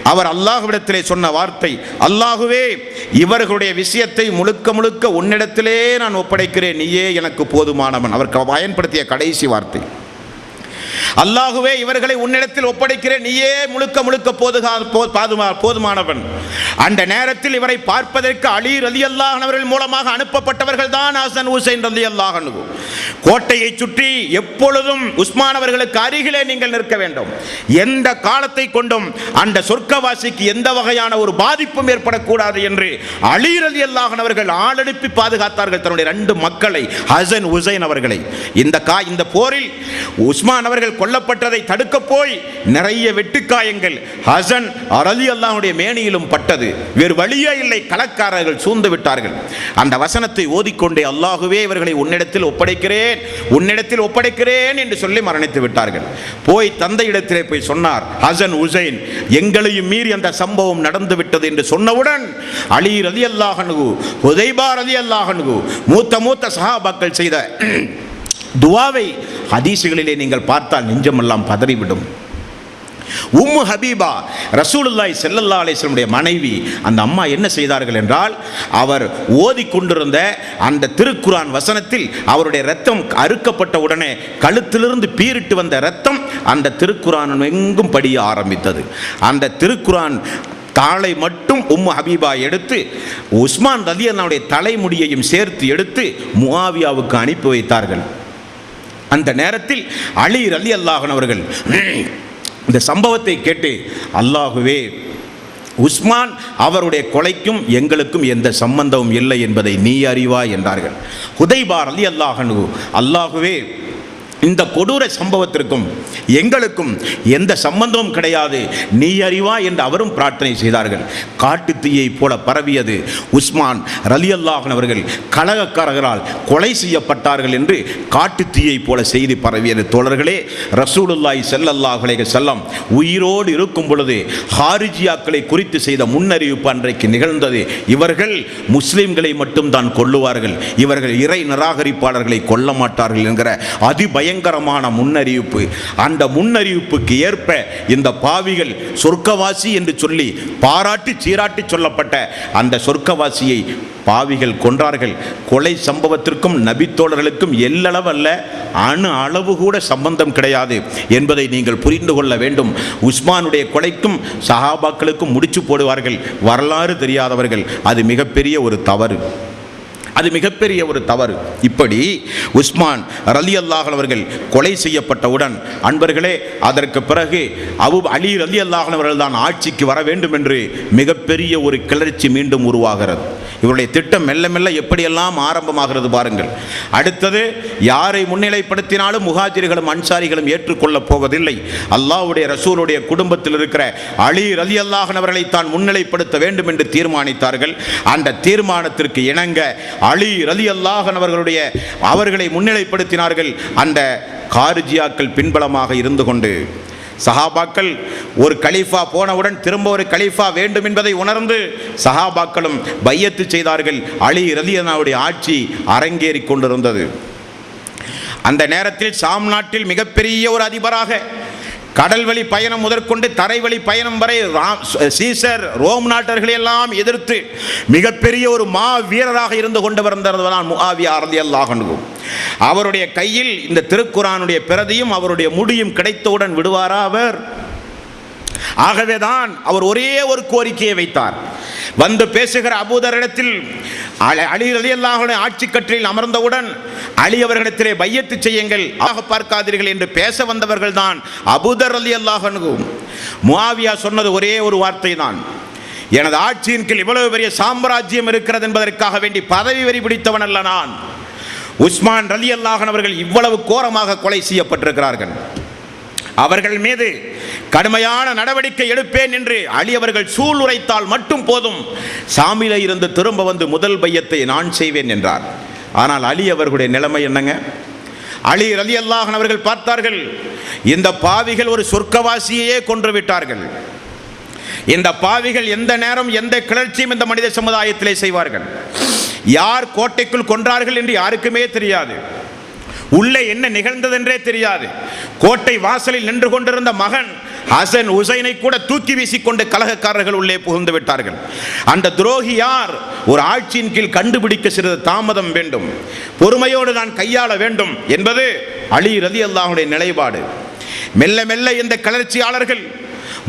அவர் அல்லாஹ்விடத்திலே சொன்ன வார்த்தை, அல்லாஹுவே, இவர்களுடைய விஷயத்தை முழுக்க உன்னிடத்திலே நான் ஒப்படைக்கிறேன், நீயே எனக்கு போதுமானவன். அவர் பயன்படுத்திய கடைசி வார்த்தை, அல்லாஹுவே, இவர்களை உன்னிடத்தில் ஒப்படைக்கிறேன், நீயே முழுக்க போதுமானவன். அந்த நேரத்தில் இவரை பார்ப்பதற்கு அலி ரலியல்லாஹு அன்ஹு அவர்கள் மூலமாக அனுப்பப்பட்டவர்கள் தான் ஹசன் ஹுசைன் ரலியல்லாஹு அன்ஹு. கோட்டையை சுற்றி எப்பொழுதும் உஸ்மான் அவர்களுக்கு அருகிலே நீங்கள் நிற்க வேண்டும். எந்த காலத்தை கொண்டும் அந்த சொர்க்கவாசிக்கு எந்த வகையான ஒரு பாதிப்பும் ஏற்படக்கூடாது என்று அலி ரலியல்லாஹு அன்ஹு அவர்கள் ஆளனுப்பி பாதுகாத்தார்கள் தன்னுடைய 2 மக்களை, ஹசன் ஹுசைன் அவர்களை. இந்த போரில் உஸ்மான் அவர்கள் கொல்லப்பட்டதை தடுக்க போய் நிறைய வெட்டுக்காயங்கள் ஹசன் ரலியல்லாஹுடைய மேனியிலும் பட்டது. வேறு வழியே இல்லை, களக்காரர்கள் சூழ்ந்து விட்டார்கள். அந்த வசனத்தை ஓதிக்கொண்டே, அல்லாஹுவே, இவர்களை உன்னிடத்தில் ஒப்படைக்கிறேன், செய்கிறேன், உன்னிடத்தில் ஒப்படைக்கிறேன் என்று சொல்லி மரணித்து விட்டார்கள். போய் தந்தையிடத்திலே போய் சொன்னார், ஹசன் ஹுசைன் எங்களையும் மீறி அந்த சம்பவம் நடந்து விட்டது என்று சொன்னவுடன் அலி ரலியல்லாஹு அன்ஹு, ஹுதைபா ரலியல்லாஹு அன்ஹு, மூத்த சஹாபாக்கள் செய்த துஆவை ஹதீஸ்களிலே நீங்கள் பார்த்தால் நெஞ்சமெல்லாம் பதறிவிடும். உம்மு ஹபீபா ரசூலுல்லாஹி ஸல்லல்லாஹு அலைஹி வஸல்லம் உடைய மனைவி, அந்த அம்மா என்ன செய்தார்கள் என்றால், அவர் ஓதிக்கொண்டிருந்த அந்த திருக்குர்ஆன் வசனத்தில் அவருடைய இரத்தம் அறுக்கப்பட்ட உடனே கழுத்திலிருந்து பீரிட்டு வந்த இரத்தம் அந்த திருக்குர்ஆன் எங்கும் படிய ஆரம்பித்தது. அந்த திருக்குர்ஆன் தாளை மட்டும் உம்மு ஹபீபா எடுத்து உஸ்மான் ரலியல்லாஹுடைய தலைமுடியையும் சேர்த்து எடுத்து முஆவியாவுக்கு அனுப்பி வைத்தார்கள். அந்த நேரத்தில் அலி ரலியல்லாஹு அன்ஹு அவர்கள் இந்த சம்பவத்தை கேட்டு, அல்லாஹுவே, உஸ்மான் அவருடைய கொலைக்கும் எங்களுக்கும் எந்த சம்பந்தமும் இல்லை என்பதை நீ அறிவாய் என்றார்கள். ஹுதைபா ரலியல்லாஹு அன்ஹு, அல்லாஹுவே, இந்த கொடூர சம்பவத்திற்கும் எங்களுக்கும் எந்த சம்பந்தமும் கிடையாது, நீ அறிவா என்று அவரும் பிரார்த்தனை செய்தார்கள். காட்டு தீயை போல பரவியது. உஸ்மான் ரலியல்லாஹு அன்ஹு அவர்கள் கலகக்காரர்களால் கொலை செய்யப்பட்டார்கள் என்று காட்டு தீயை போல செய்தி பரவியது. தோழர்களே, ரசூலுல்லாஹி ஸல்லல்லாஹு அலைஹி வஸல்லம் உயிரோடு இருக்கும் பொழுது ஹாரிஜியாக்களை குறித்து செய்த முன்னறிவிப்பு அன்றைக்கு நிகழ்ந்தது. இவர்கள் முஸ்லிம்களை மட்டும் தான் கொல்லுவார்கள், இவர்கள் இறை நிராகரிப்பாளர்களை கொல்ல மாட்டார்கள் என்கிற பயங்கரமான முன்னறிவிப்பு. அந்த முன்னறிவிப்புக்கு ஏற்ப இந்த பாவிகள் சொர்க்கவாசி என்று சொல்லி பாராட்டி சீராட்டி சொல்லப்பட்ட அந்த சொர்க்கவாசியை பாவிகள் கொன்றார்கள். கொலை சம்பவத்திற்கும் நபித்தோழர்களுக்கும் எல்லளவல்ல, அணு அளவு கூட சம்பந்தம் கிடையாது என்பதை நீங்கள் புரிந்து கொள்ள வேண்டும். உஸ்மானுடைய கொலைக்கும் சஹாபாக்களுக்கும் முடிச்சு போடுவார்கள் வரலாறு தெரியாதவர்கள். அது மிகப்பெரிய ஒரு தவறு, அது மிகப்பெரிய ஒரு தவறு. இப்படி உஸ்மான் ரலியல்லாஹு அன்ஹு அவர்கள் கொலை செய்யப்பட்டவுடன், அன்பர்களே, அதற்கு பிறகு அலி ரலியல்லாஹு அன்ஹு அவர்கள் தான் ஆட்சிக்கு வர வேண்டும் என்று மிகப்பெரிய ஒரு கிளர்ச்சி மீண்டும் உருவாகிறது. இவருடைய திட்டம் மெல்ல மெல்ல எப்படியெல்லாம் ஆரம்பமாகிறது பாருங்கள். அடுத்தது, யாரை முன்னிலைப்படுத்தினாலும் முஹாஜிர்களும் அன்சாரிகளும் ஏற்றுக்கொள்ளப் போவதில்லை. அல்லாஹ்வுடைய ரசூலுடைய குடும்பத்தில் இருக்கிற அலி ரலியல்லாஹு அன்ஹு அவர்களை தான் முன்னிலைப்படுத்த வேண்டும் என்று தீர்மானித்தார்கள். அந்த தீர்மானத்திற்கு இணங்க அலி ரலியல்லாஹு அன்ஹு அவர்களை முன்னிலைப்படுத்தினார்கள். அந்த காரிஜியாக்கள் பின்பலமாக இருந்து கொண்டு, சஹாபாக்கள் ஒரு கலீஃபா போனவுடன் திரும்ப ஒரு கலீஃபா வேண்டும் என்பதை உணர்ந்து சஹாபாக்களும் பையத்து செய்தார்கள். அலி ரலியல்லாஹுடைய ஆட்சி அரங்கேறி கொண்டிருந்தது. அந்த நேரத்தில் சாம் நாட்டில் மிகப்பெரிய ஒரு அதிபராக, கடல் வழி பயணம் முதற்கொண்டு தரைவழி பயணம் வரை சீசர் ரோம் நாட்டர்களை எல்லாம் எதிர்த்து மிகப்பெரிய ஒரு மா வீரராக இருந்து கொண்டு வந்தவர்தான் முஆவியா ரலியல்லாஹு அன்ஹு. அவருடைய கையில் இந்த திருக்குர்ஆனுடைய பிரதியும் அவருடைய முடியும் கிடைத்தவுடன் விடுவாரா அவர்? ஆகவேதான் அவர் ஒரே ஒரு கோரிக்கையை வைத்தார். வந்து பேசுகிற அபூதரிடத்தில் அலி ரலியல்லாஹு அன்ஹு ஆட்சி கட்டிலில் அமர்ந்தவுடன் அலி அவர்களிடத்திலே பையத்து செய்யுங்கள், ஆக பார்க்காதீர்கள் என்று பேச வந்தவர்கள் தான் அபூதர் ரலியல்லாஹு அன்ஹு. முஆவியா சொன்னது ஒரே ஒரு வார்த்தை தான், எனது ஆட்சியின் கீழ் இவ்வளவு பெரிய சாம்ராஜ்யம் இருக்கிறது என்பதற்காக வேண்டி பதவி வெறி பிடித்தவன் அல்ல நான். உஸ்மான் ரலியல்லாஹு அன்ஹு அவர்கள் இவ்வளவு கோரமாக கொலை செய்யப்பட்டிருக்கிறார்கள், அவர்கள் மீது கடுமையான நடவடிக்கை எடுப்பேன் என்று அலி அவர்கள் சூளுரைத்தால் மட்டும் போதும், சாமியில இருந்து திரும்ப வந்து முதல் பையத்தை நான் செய்வேன் என்றார். ஆனால் அலி அவர்களுடைய நிலைமை என்னங்க? அலி ரலியல்லாஹு அன்ஹு அவர்கள் பார்த்தார்கள், இந்த பாவிகள் ஒரு சொர்க்கவாசியையே கொன்று விட்டார்கள். இந்த பாவிகள் எந்த நேரம் எந்த கிளர்ச்சியும் இந்த மனித சமுதாயத்திலே செய்வார்கள். யார் கோட்டைக்குள் கொன்றார்கள் என்று யாருக்குமே தெரியாது, உள்ளே என்ன நிகழ்ந்ததென்றே தெரியாது. கோட்டை வாசலில் நின்று கொண்டிருந்த மகன் ஹசன் ஹுசைனை கூட தூக்கி வீசிக்கொண்டு கலகக்காரர்கள் உள்ளே புகுந்து விட்டார்கள். அந்த துரோகி யார்? ஒரு ஆட்சியின் கீழ் கண்டுபிடிக்க சிறிது தாமதம் வேண்டும், பொறுமையோடு நான் கையாள வேண்டும் என்பது அலி ரலியல்லாஹுடைய நிலைப்பாடு. மெல்ல மெல்ல இந்த கிளர்ச்சியாளர்கள்,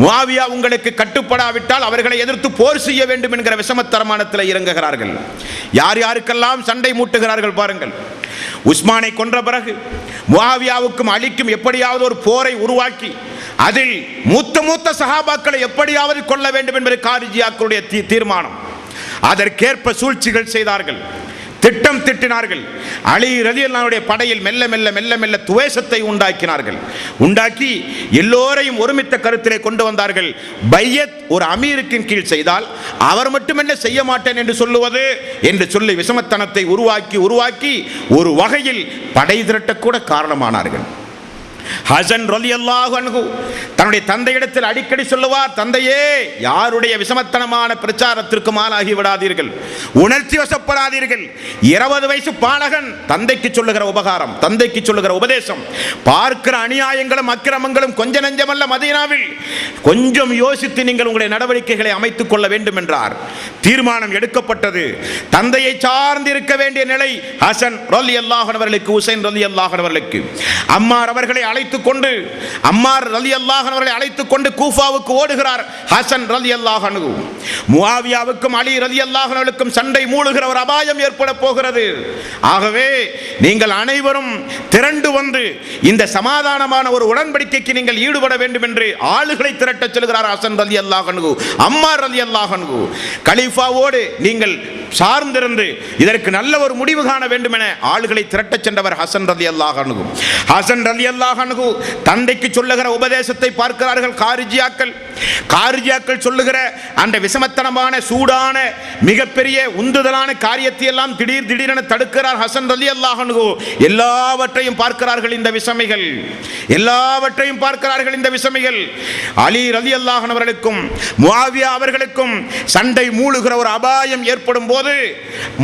முஆவியா உங்களுக்கு கட்டுப்படாவிட்டால் அவர்களை எதிர்த்து போர் செய்ய வேண்டும் என்கிற விஷமத்தரமானத்தில் இறங்குகிறார்கள். யார் யாருக்கெல்லாம் சண்டை மூட்டுகிறார்கள் பாருங்கள். உஸ்மானை கொன்ற பிறகு முஆவியாவுக்கும் அலிக்கும் எப்படியாவது ஒரு போரை உருவாக்கி அதில் மூத்த சஹாபாக்களை எப்படியாவது கொள்ள வேண்டும் என்பது காரிஜியாக்களுடைய தீர்மானம். அதற்கேற்ப சூழ்ச்சிகள் செய்தார்கள். திட்டம் திட்டினார்கள். அலி ரலியல்லாஹுடைய படையில் மெல்ல மெல்ல மெல்ல மெல்ல துவேஷத்தை உண்டாக்கி எல்லோரையும் ஒருமித்த கருத்திலே கொண்டு வந்தார்கள். பையத் ஒரு அமீருக்கின் கீழ் செய்தால் அவர் மட்டுமல்ல செய்ய மாட்டேன் என்று சொல்லுவது என்று சொல்லி விஷமத்தனத்தை உருவாக்கி ஒரு வகையில் படை திரட்டக்கூட காரணமானார்கள். ஹசன் ரலியல்லாஹு அன்ஹு தன்னுடைய தந்தையிடத்தில் அடிக்கடி சொல்லுவார், தந்தையே, யாருடைய விஷமத்தனமான பிரச்சாரத்திற்கு ஆளாகி விடாதீர்கள், உணர்ச்சி வசப்படாதீர்கள். 20 வயசு பாலகன் தந்தைக்கு சொல்லுகிற உபகாரம், தந்தைக்கு சொல்லுகிற உபதேசம், பார்க்கிற அநியாயங்களும் அக்கிரமங்களும் கொஞ்ச நெஞ்சமல்ல மதீனாவில். கொஞ்சம் யோசித்து நீங்கள் உங்களுடைய நடவடிக்கைகளை அமைத்துக் கொள்ள வேண்டும் என்றார். தீர்மானம் எடுக்கப்பட்டது. தந்தையை சார்ந்து இருக்க வேண்டிய நிலை ஹசன் ரலியல்லாஹு அன்ஹு ஹுசைன் ரலியல்லாஹு அன்ஹு அம்மார் அவர்களை அழைத்துக் கொண்டு கூஃபாவுக்கு ஓடுகிறார். ஹசன் ரலியல்லாஹு அன்ஹு முஆவியாவுக்கும் அலி ரலியல்லாஹு அன்ஹுவுக்கும் சண்டை மூளுகிற ஒரு அபாயம் ஏற்பட போகிறது. ஆகவே நீங்கள் அனைவரும் திரண்டு வந்து இந்த சமாதானமான ஒரு உடன்படிக்கைக்கு நீங்கள் ஈடுபட வேண்டும் என்று ஆளுகளை திரட்டச் செல்கிறார் ஹசன் ரலியல்லாஹு அன்ஹு. அம்மார் ரலியல்லாஹு அன்ஹு கலீஃபாவோடு நீங்கள் சார்ந்திருந்து இதற்கு நல்ல ஒரு முடிவு காண வேண்டும் என ஆளுகளை திரட்டச் சென்றவர் ஹசன் ரலியல்லாஹு அன்ஹு. ஹசன் ரலியல்லாஹு அன்ஹு தந்தைக்கு சொல்லுகிற உபதேசத்தை பார்க்கிறார்கள் காரிஜியாக்கள் சொல்லுகிற அந்த விஷமத்தனமான சூடான மிகப்பெரிய உந்துதலான காரியத்தை எல்லாம் திடீரென தடுக்கிறார் ஹசன் ரலியல்லாஹு அன்ஹு. எல்லாவற்றையும் பார்க்கிறார்கள் இந்த விஷமிகள். அலி ரலியல்லாஹு அன்ஹு அவர்களுக்கும் முஆவியா அவர்களுக்கும் சண்டை மூளுகிற ஒரு அபாயம் ஏற்படும் போது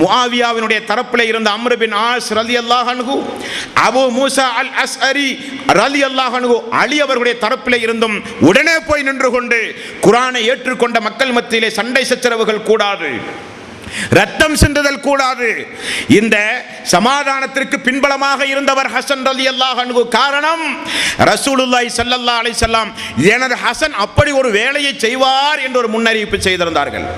முஆவியாவினுடைய தரப்பில் இருந்த அம்ர் பின் ஆஸ் ரலியல்லாஹு அன்ஹு, அபூ மூஸா அல் அஸ்அரி ரலியல்லாஹு அன்ஹு அலி அவர்களுடைய தரப்பில் இருந்தும் உடனே போய் நின்று கொண்டு குர்ஆனை ஏற்றுக்கொண்ட மக்கள் மத்தியிலே சண்டை சச்சரவுகள் கூடாது, ரத்தம் சிந்துதல் கூடாது. இந்த சமாதானத்திற்கு பின்பலமாக இருந்தவர் ஹசன் ரலியல்லாஹு அன்ஹு. காரணம், ரசூலுல்லாஹி ஸல்லல்லாஹு அலைஹி வஸல்லம் எனது ஹசன் அப்படி ஒரு வேலையை செய்வார் என்று ஒரு முன்னறிவிப்பு செய்திருந்தார்கள்.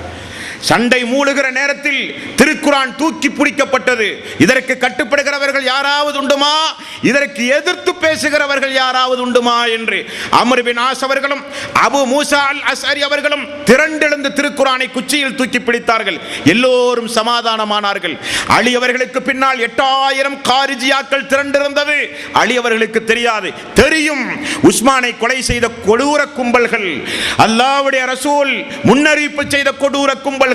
சண்டை மூளுகிற நேரத்தில் திருக்குர்ஆன் தூக்கி பிடிக்கப்பட்டது. இதற்கு கட்டுப்படுகிறவர்கள் யாராவது உண்டுமா, இதற்கு எதிர்த்து பேசுகிறவர்கள் யாராவது உண்டுமா என்று அம்ர் பின் ஆஸ் அவர்களும் அபூ மூஸா அல் அஸ்அரி அவர்களும் திரண்டெழுந்து திருக்குர்ஆனை குச்சியில் தூக்கி பிடித்தார்கள். எல்லோரும் சமாதானமானார்கள். அலி அவர்களுக்கு பின்னால் 8000 காரிஜியாக்கள் திரண்டிருந்தது. அலி அவர்களுக்கு தெரியும் உஸ்மானை கொலை செய்த கொடூர கும்பல்கள், அல்லாஹ்வுடைய ரசூல் முன்னறிவிப்பு செய்த கொடூர கும்பல்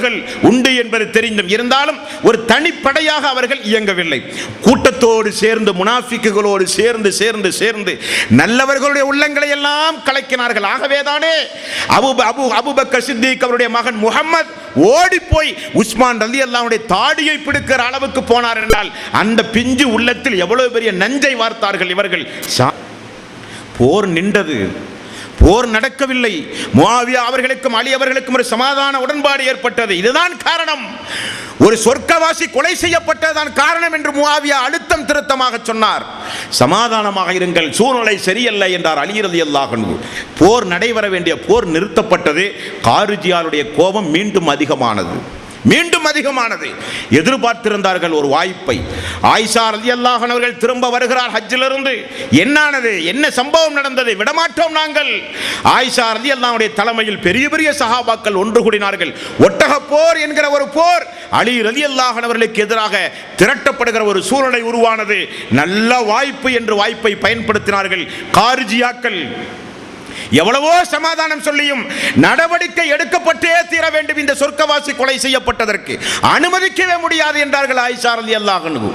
உண்டு என்பது தெரிந்தும் இருந்தாலும் ஒரு தனிப்படையாக அவர்கள் இயங்கவில்லை. கூட்டத்தோடு சேர்ந்து முனாஃபிக்குகளோடு சேர்ந்து நல்லவர்களுடைய உள்ளங்களை எல்லாம் கலக்கினார்கள். ஆகவேதானே அபூபக்கர் சித்திக் அவருடைய மகன் முஹம்மது ஓடி போய் உஸ்மான் ரலியல்லாஹு அன்ஹுடைய தாடியை பிடிக்கிற அளவுக்கு போனார் என்றால் அந்த பிஞ்சு உள்ளத்தில் எவ்வளவு பெரிய நஞ்சை வார்த்தார்கள் இவர்கள். போர் நின்றது, போர் நடக்கவில்லை. முஆவியா அவர்களுக்கும் அலி அவர்களுக்கும் ஒரு சமாதான உடன்பாடு ஏற்பட்டது. இதுதான் காரணம். ஒரு சொர்க்கவாசி கொலை செய்யப்பட்டதுதான் காரணம் என்று முஆவியா அழுத்தம் திருத்தமாக சொன்னார். சமாதானமாக இருங்கள், சூழ்நிலை சரியல்ல என்றார் அலி ரலியல்லாஹு அன்ஹு. போர் நடைபெற வேண்டிய போர் நிறுத்தப்பட்டது. காரிஜியாருடைய கோபம் மீண்டும் அதிகமானது. எதிர்பார்த்திருந்தார்கள் ஒரு வாய்ப்பை. ஆயிஷா ரலியல்லாஹு அன்ஹா அவர்கள் திரும்ப வருகிறார் ஹஜ்ஜிலிருந்து. என்ன சம்பவம் நடந்தது, விடமாட்டோம் நாங்கள். ஆயிஷா ரலியல்லாஹு அன்ஹா தலைமையில் பெரிய சஹாபாக்கள் ஒன்று கூடினார்கள். ஒட்டக போர் என்கிற ஒரு போர் அலி ரலியல்லாஹு அன்ஹு அவர்களுக்கு எதிராக திரட்டப்படுகிற ஒரு சூழ்நிலை உருவானது. நல்ல வாய்ப்பு என்று வாய்ப்பை பயன்படுத்தினார்கள் காரிஜியாக்கள். எவ்வளவோ சமாதானம் சொல்லியும் நடவடிக்கை எடுக்கப்பட்டே தீர வேண்டும். இந்த சொர்க்கவாசி கொலை செய்யப்பட்டதற்கு அனுமதிக்கவே முடியாது என்றார்கள் ஆயிஷா ரலியல்லாஹு அன்ஹா.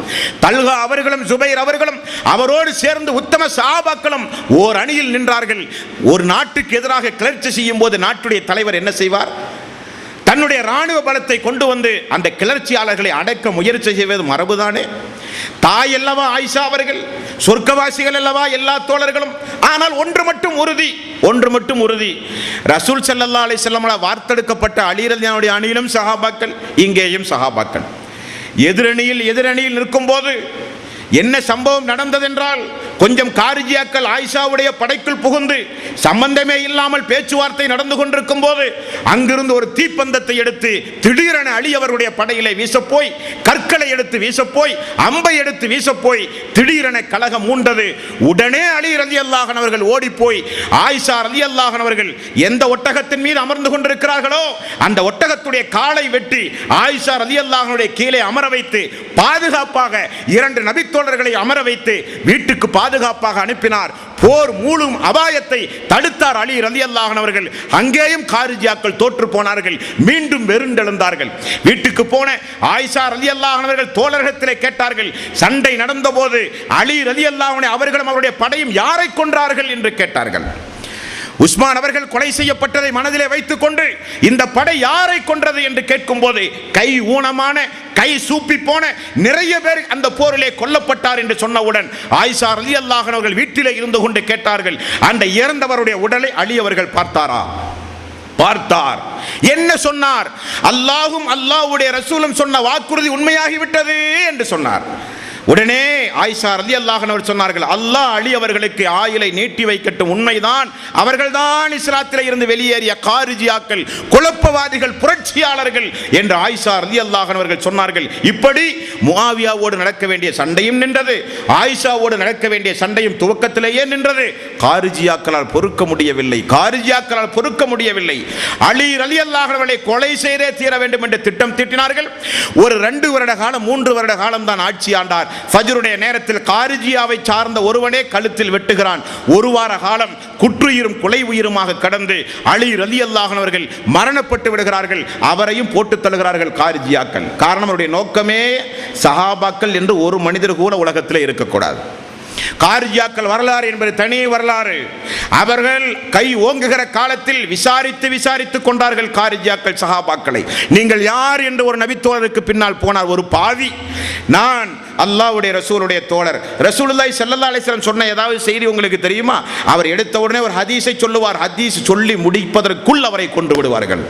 தல்ஹா அவர்களும் ஜுபைர் அவர்களும் அவரோடு சேர்ந்து உத்தம சஹாபாக்களும் ஓர் அணியில் நின்றார்கள். ஒரு நாட்டுக்கு எதிராக கிளர்ச்சி செய்யும் போது நாட்டுடைய தலைவர் என்ன செய்வார்? தன்னுடைய ராணுவ பலத்தை கொண்டு வந்து அந்த கிளர்ச்சியாளர்களை அடக்க முயற்சி செய்வது மரபுதானே. தாய் அல்லவா ஆயிஷா அவர்கள், சொர்க்கவாசிகள் அல்லவா எல்லா தோழர்களும். ஆனால் ஒன்று மட்டும் உறுதி, ரசூல் ஸல்லல்லாஹு அலைஹி வஸல்லம் வார்த்தெடுக்கப்பட்ட அலி ரலியல்லாஹு அணியிலும் சஹாபாக்கள், இங்கேயும் சஹாபாக்கள். எதிரணியில் நிற்கும் போது என்ன சம்பவம் நடந்ததென்றால், கொஞ்சம் காரிஜியாக்கள் ஆயிஷாவுடைய படைக்குள் புகுந்து சம்பந்தமே இல்லாமல் பேச்சுவார்த்தை நடந்து கொண்டிருக்கும் போது அங்கிருந்து ஒரு தீப்பந்தத்தை எடுத்து திடீரென அலி அவருடைய படையிலே வீசப்போய், கற்களை எடுத்து வீசப்போய், அம்பை எடுத்து வீசப்போய் திடீரென கலகம் மூண்டது. உடனே அலி ரலியல்லாஹு அன்ஹு அவர்கள் ஓடிப்போய் ஆயிஷா ரலியல்லாஹு அன்ஹா அவர்கள் எந்த ஒட்டகத்தின் மீது அமர்ந்து கொண்டிருக்கிறார்களோ அந்த ஒட்டகத்துடைய காலை வெட்டி ஆயிஷா ரலியல்லாஹு அன்ஹா கீழே அமர வைத்து பாதுகாப்பாக 2 நபித்தோழர்களை அமர வைத்து வீட்டுக்கு பாதுகாப்பாக அனுப்பினார். போர் மூளும் அபாயத்தை தடுத்தார் அலி ரலியல்லாஹு அன்ஹு அவர்கள். அங்கேயும் காரிஜியாக்கள் தோற்று போனார்கள், மீண்டும் வெறுண்டெழுந்தார்கள். வீட்டுக்கு போன ஆயிஷா ரலியல்லாஹு அன்ஹா அவர்கள் தோழர்களிடத்திலே கேட்டார்கள், சண்டை நடந்த போது அலி ரலியல்லாஹு அன்ஹு அவர்களும் அவருடைய படையும் யாரை கொன்றார்கள் என்று கேட்டார்கள். உஸ்மான் அவர்கள் கொலை செய்யப்பட்டதை மனதிலே வைத்துக் கொண்டு இந்த படை யாரை கொன்றது என்று கேட்கும் போது கை ஊனமான, கை சூப்பி போன நிறைய பேர் அந்த போரிலே கொல்லப்பட்டார் என்று சொன்னவுடன் ஆயிஷா ரலியல்லாஹு அன்ஹா அவர்கள் வீட்டிலே இருந்து கொண்டு கேட்டார்கள், அந்த இறந்தவருடைய உடலை அலி அவர்கள் பார்த்தாரா? பார்த்தார். என்ன சொன்னார்? அல்லாஹ்வும் அல்லாஹ்வுடைய ரசூலும் சொன்ன வாக்குறுதி உண்மையாகிவிட்டது என்று சொன்னார். உடனே ஆயிஷா ரலியல்லாஹு அன்ஹா சொன்னார்கள், அல்லாஹ் அலி அவர்களுக்கு ஆயுளை நீட்டி வைக்கட்டும், உண்மைதான், அவர்கள்தான் இஸ்லாத்திலே இருந்து வெளியேறிய காரிஜியாக்கள், குழப்பவாதிகள், புரட்சியாளர்கள் என்று ஆயிஷா ரலியல்லாஹு அன்ஹா அவர்கள் சொன்னார்கள். இப்படி முஆவியாவோடு நடக்க வேண்டிய சண்டையும் நின்றது, ஆயிஷாவோடு நடக்க வேண்டிய சண்டையும் துவக்கத்திலேயே நின்றது. காரிஜியாக்களால் பொறுக்க முடியவில்லை, காரிஜியாக்களால் பொறுக்க முடியவில்லை. அலி ரலியல்லாஹு அன்ஹு அவர்களை கொலை செய்தே தீர வேண்டும் என்று திட்டம் தீட்டினார்கள். ஒரு 2 வருட காலம், 3 வருட காலம் தான் ஆட்சி ஆண்டார். ஃபஜ்ருடைய நேரத்தில் காரிஜியாவை சார்ந்த ஒருவனே கழுத்தில் வெட்டுகிறான். 1 வார காலம் குற்றுயிரும் கொலை உயிருமாக கடந்து அலி ரலியல்லாஹு அன்ஹு அவர்கள் மரணப்பட்டு விடுகிறார்கள். அவரையும் போட்டு தள்ளுகிறார்கள் காரிஜியாக்கள். காரணம், அவருடைய நோக்கமே சஹாபாக்கள் என்று ஒரு மனிதர் கூட உலகத்தில் இருக்கக்கூடாது. காரிஜியாக்கள் வரலாறு என்பது தனி வரலாறு. அவர்கள் கை ஓங்குகிற காலத்தில் விசாரித்து கொண்டார்கள் காரிஜியாக்கள் சஹாபாக்களை. நீங்கள் யார் என்று ஒரு நபித்தோழருக்கு பின்னால் போனார் ஒரு பாவி, நான் அல்லாஹ்வுடைய ரசூலுடைய தோழர், ரசூலுல்லாஹி ஸல்லல்லாஹு அலைஹி வஸல்லம் சொன்ன ஏதாவது செய்தி உங்களுக்கு தெரியுமா? அவர் எடுத்த உடனே ஒரு ஹதீஸை சொல்லுவார். ஹதீஸ் சொல்லி முடிப்பதற்குள் அவரை கொண்டு விடுவார்கள்.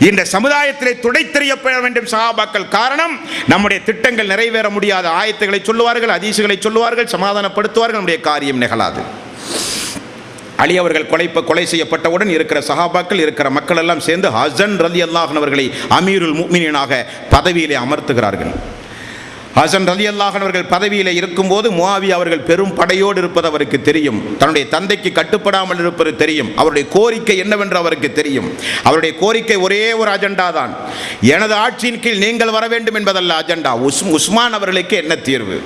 இந்த சமுதாயத்திலே துடைத்தெறியப்பட வேண்டும் சஹாபாக்கள். காரணம், நம்முடைய திட்டங்கள் நிறைவேற முடியாத ஆயத்துகளை சொல்லுவார்கள், ஹதீஸுகளை சொல்லுவார்கள், சமாதானப்படுத்துவார்கள், நம்முடைய காரியம் நிகழாது. அலி அவர்கள் கொலை செய்யப்பட்டவுடன் இருக்கிற சஹாபாக்கள், இருக்கிற மக்கள் எல்லாம் சேர்ந்து ஹசன் ரலியல்லாஹு அன்ஹு அவர்களை அமீருல் முஃமினீனாக பதவியிலே அமர்த்துகிறார்கள். ஹசன் ரலியல்லாஹு அன்ஹு அவர்கள் பதவியில் இருக்கும்போது முஆவியா அவர்கள் பெரும் படையோடு இருப்பது அவருக்கு தெரியும். தன்னுடைய தந்தைக்கு கட்டுப்படாமல் இருப்பது தெரியும். அவருடைய கோரிக்கை என்னவென்று அவருக்கு தெரியும். அவருடைய கோரிக்கை ஒரே ஒரு அஜெண்டா தான், எனது ஆட்சியின் கீழ் நீங்கள் வர வேண்டும் என்பதல்ல அஜெண்டா. உஸ்மான் அவர்களுக்கு என்ன தீர்வு?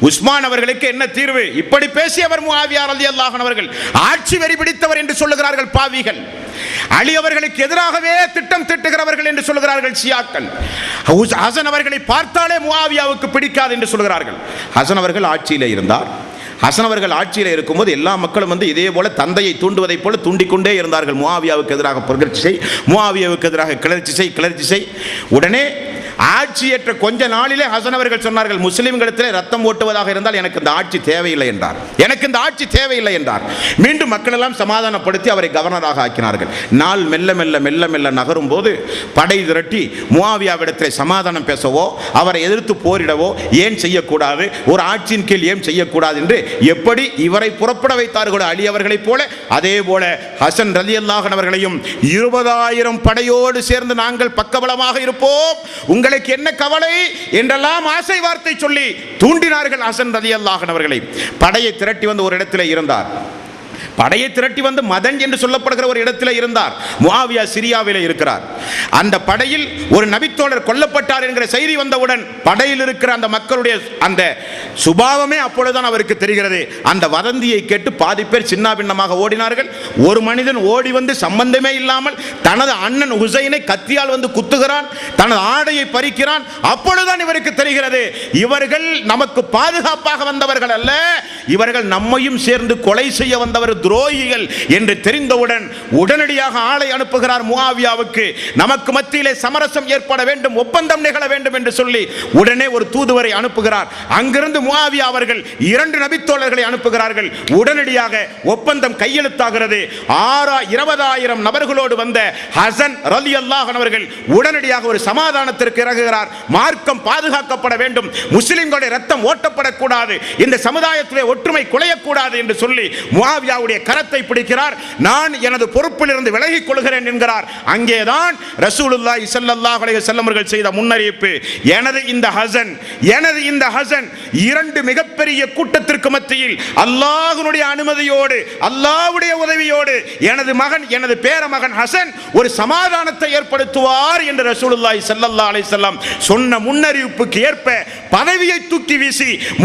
உஸ்மான் அவர்களுக்கு என்ன தீர்வு? இப்படி பேசியவர் முஆவியா ரலியல்லாஹு அன்ஹு அவர்கள். ஆட்சி வெறி பிடித்தவர் என்று சொல்லுகிறார்கள் பாவிகள். அலி அவர்களுக்கு எதிராகவே திட்டம் திட்டுகிறவர்கள் என்று சொல்லுகிறார்கள் ஷியாக்கள். ஹசன் அவர்களை பார்த்தாலே முஆவியாவுக்கு பிடிக்காது என்று சொல்கிறார்கள். ஹசன் அவர்கள் ஆட்சியில் இருந்தார். ஹசன் அவர்கள் ஆட்சியில் இருக்கும்போது எல்லா மக்களும் வந்து இதே போல தந்தையை தூண்டுவதைப் போல தூண்டிக்கொண்டே இருந்தார்கள். முஆவியாவுக்கு எதிராக புரட்சி செய், முஆவியாவுக்கு எதிராக கிளர்ச்சி செய். உடனே ஆட்சியேற்ற கொஞ்ச நாளிலே ஹசன் அவர்கள் சொன்னார்கள், முஸ்லிம்களிடத்திலே ரத்தம் ஓட்டுவதாக இருந்தால் எனக்கு இந்த ஆட்சி தேவையில்லை என்றார். எனக்கு இந்த ஆட்சி தேவையில்லை என்றார். மீண்டும் மக்கள் எல்லாம் சமாதானப்படுத்தி அவரை கவர்னராக ஆக்கினார்கள். நாள் மெல்ல மெல்ல நகரும் போது படை திரட்டி முஆவியாவிடத்திலே சமாதானம் பேசவோ, அவரை எதிர்த்து போரிடவோ ஏன் செய்யக்கூடாது, ஒரு ஆட்சியின் கீழ் ஏன் செய்யக்கூடாது என்று எப்படி இவரை புறப்பட வைத்தார்களோ அலி அவர்களைப் போல, அதே போல ஹசன் ரலியல்லாஹு அன்ஹு அவர்களையும் 20,000 படையோடு சேர்ந்து நாங்கள் பக்கபலமாக இருப்போம், உங்களுக்கு என்ன கவலை என்றெல்லாம் ஆசை வார்த்தை சொல்லி தூண்டினார்கள் ஹசன் ரலியல்லாஹு அன்ஹு அவர்களை. படையை திரட்டி வந்து ஒரு இடத்திலே இருந்தார். படையை திரட்டி வந்து மதன் என்று சொல்லப்படுகிற ஒரு இடத்தில் இருந்தார். முஆவியா சிரியாவிலே இருக்கிறார். அந்த படையில் ஒரு நபித்தோழர் கொல்லப்பட்டார் என்கிற செய்தி வந்தவுடன் படையில் இருக்கிற அந்த மக்களுடைய அந்த சுபாவமே அப்பொழுதுதான் அவருக்கு தெரிகிறது. அந்த வதந்தியை கேட்டு பாதி பேர் சின்ன பின்னமாக ஓடினார்கள். ஒரு மனிதன் ஓடி வந்து சம்பந்தமே இல்லாமல் தனது அண்ணன் ஹுசைனை கத்தியால் வந்து குத்துகிறான், தனது ஆடையை பறிக்கிறான். அப்பொழுதுதான் இவருக்கு தெரிகிறது, இவர்கள் நமக்கு பாதுகாப்பாக வந்தவர்கள் அல்ல, இவர்கள் நம்மையும் சேர்ந்து கொலை செய்ய வந்தவர் துரோகிகள் என்று தெரிந்தவுடன் உடனடியாக ஆளை அனுப்புகிறார் முஆவியாவுக்கு. நமக்கு மத்தியிலே சமரசம் ஏற்பட வேண்டும், ஒப்பந்தம் நிகழ வேண்டும் என்று சொல்லி உடனே ஒரு தூதுவரை அனுப்புகிறார். அங்கிருந்து முஆவியா அவர்கள் 2 நபித்தோழர்களை அனுப்புகிறார்கள். உடனடியாக ஒப்பந்தம் கையெழுத்தாகிறது. 20,000 நபர்களோடு வந்த ஹசன் ரலியல்லாஹு அன்ஹு அவர்கள் உடனடியாக ஒரு சமாதானத்திற்கு இறங்குகிறார். மார்க்கம் பாதுகாக்கப்பட வேண்டும், முஸ்லிம்களுடைய ரத்தம் ஓட்டப்படக்கூடாது, இந்த சமுதாயத்திலே ஒற்றுமை குலையக்கூடாது என்று சொல்லி முஆவியாவுடைய கரத்தை பிடிக்கிறார். நான் எனது பொறுப்பிலிருந்து விலகிக் கொள்கிறேன் என்கிறார். அங்கேதான் ரசூலுல்லாஹி ஸல்லல்லாஹு அலைஹி வஸல்லம் அவர்கள் செய்த முன்னறிவிப்பு, எனது இந்த ஹசன் 2 மிகப்பெரிய கூட்டத்திற்கு மத்தியில் அல்லாஹ்வுடைய அனுமதியோடு, அல்லாஹ்வுடைய உதவியோடு எனது பேரமகன் ஹசன் ஒரு சமாதானத்தை ஏற்படுத்துவார் என்று ரசூலுல்லாஹி ஸல்லல்லாஹு அலைஹி வஸல்லம் சொன்ன முன்னறிவிப்புக்கு ஏற்ப பதவியை தூக்கி வீசி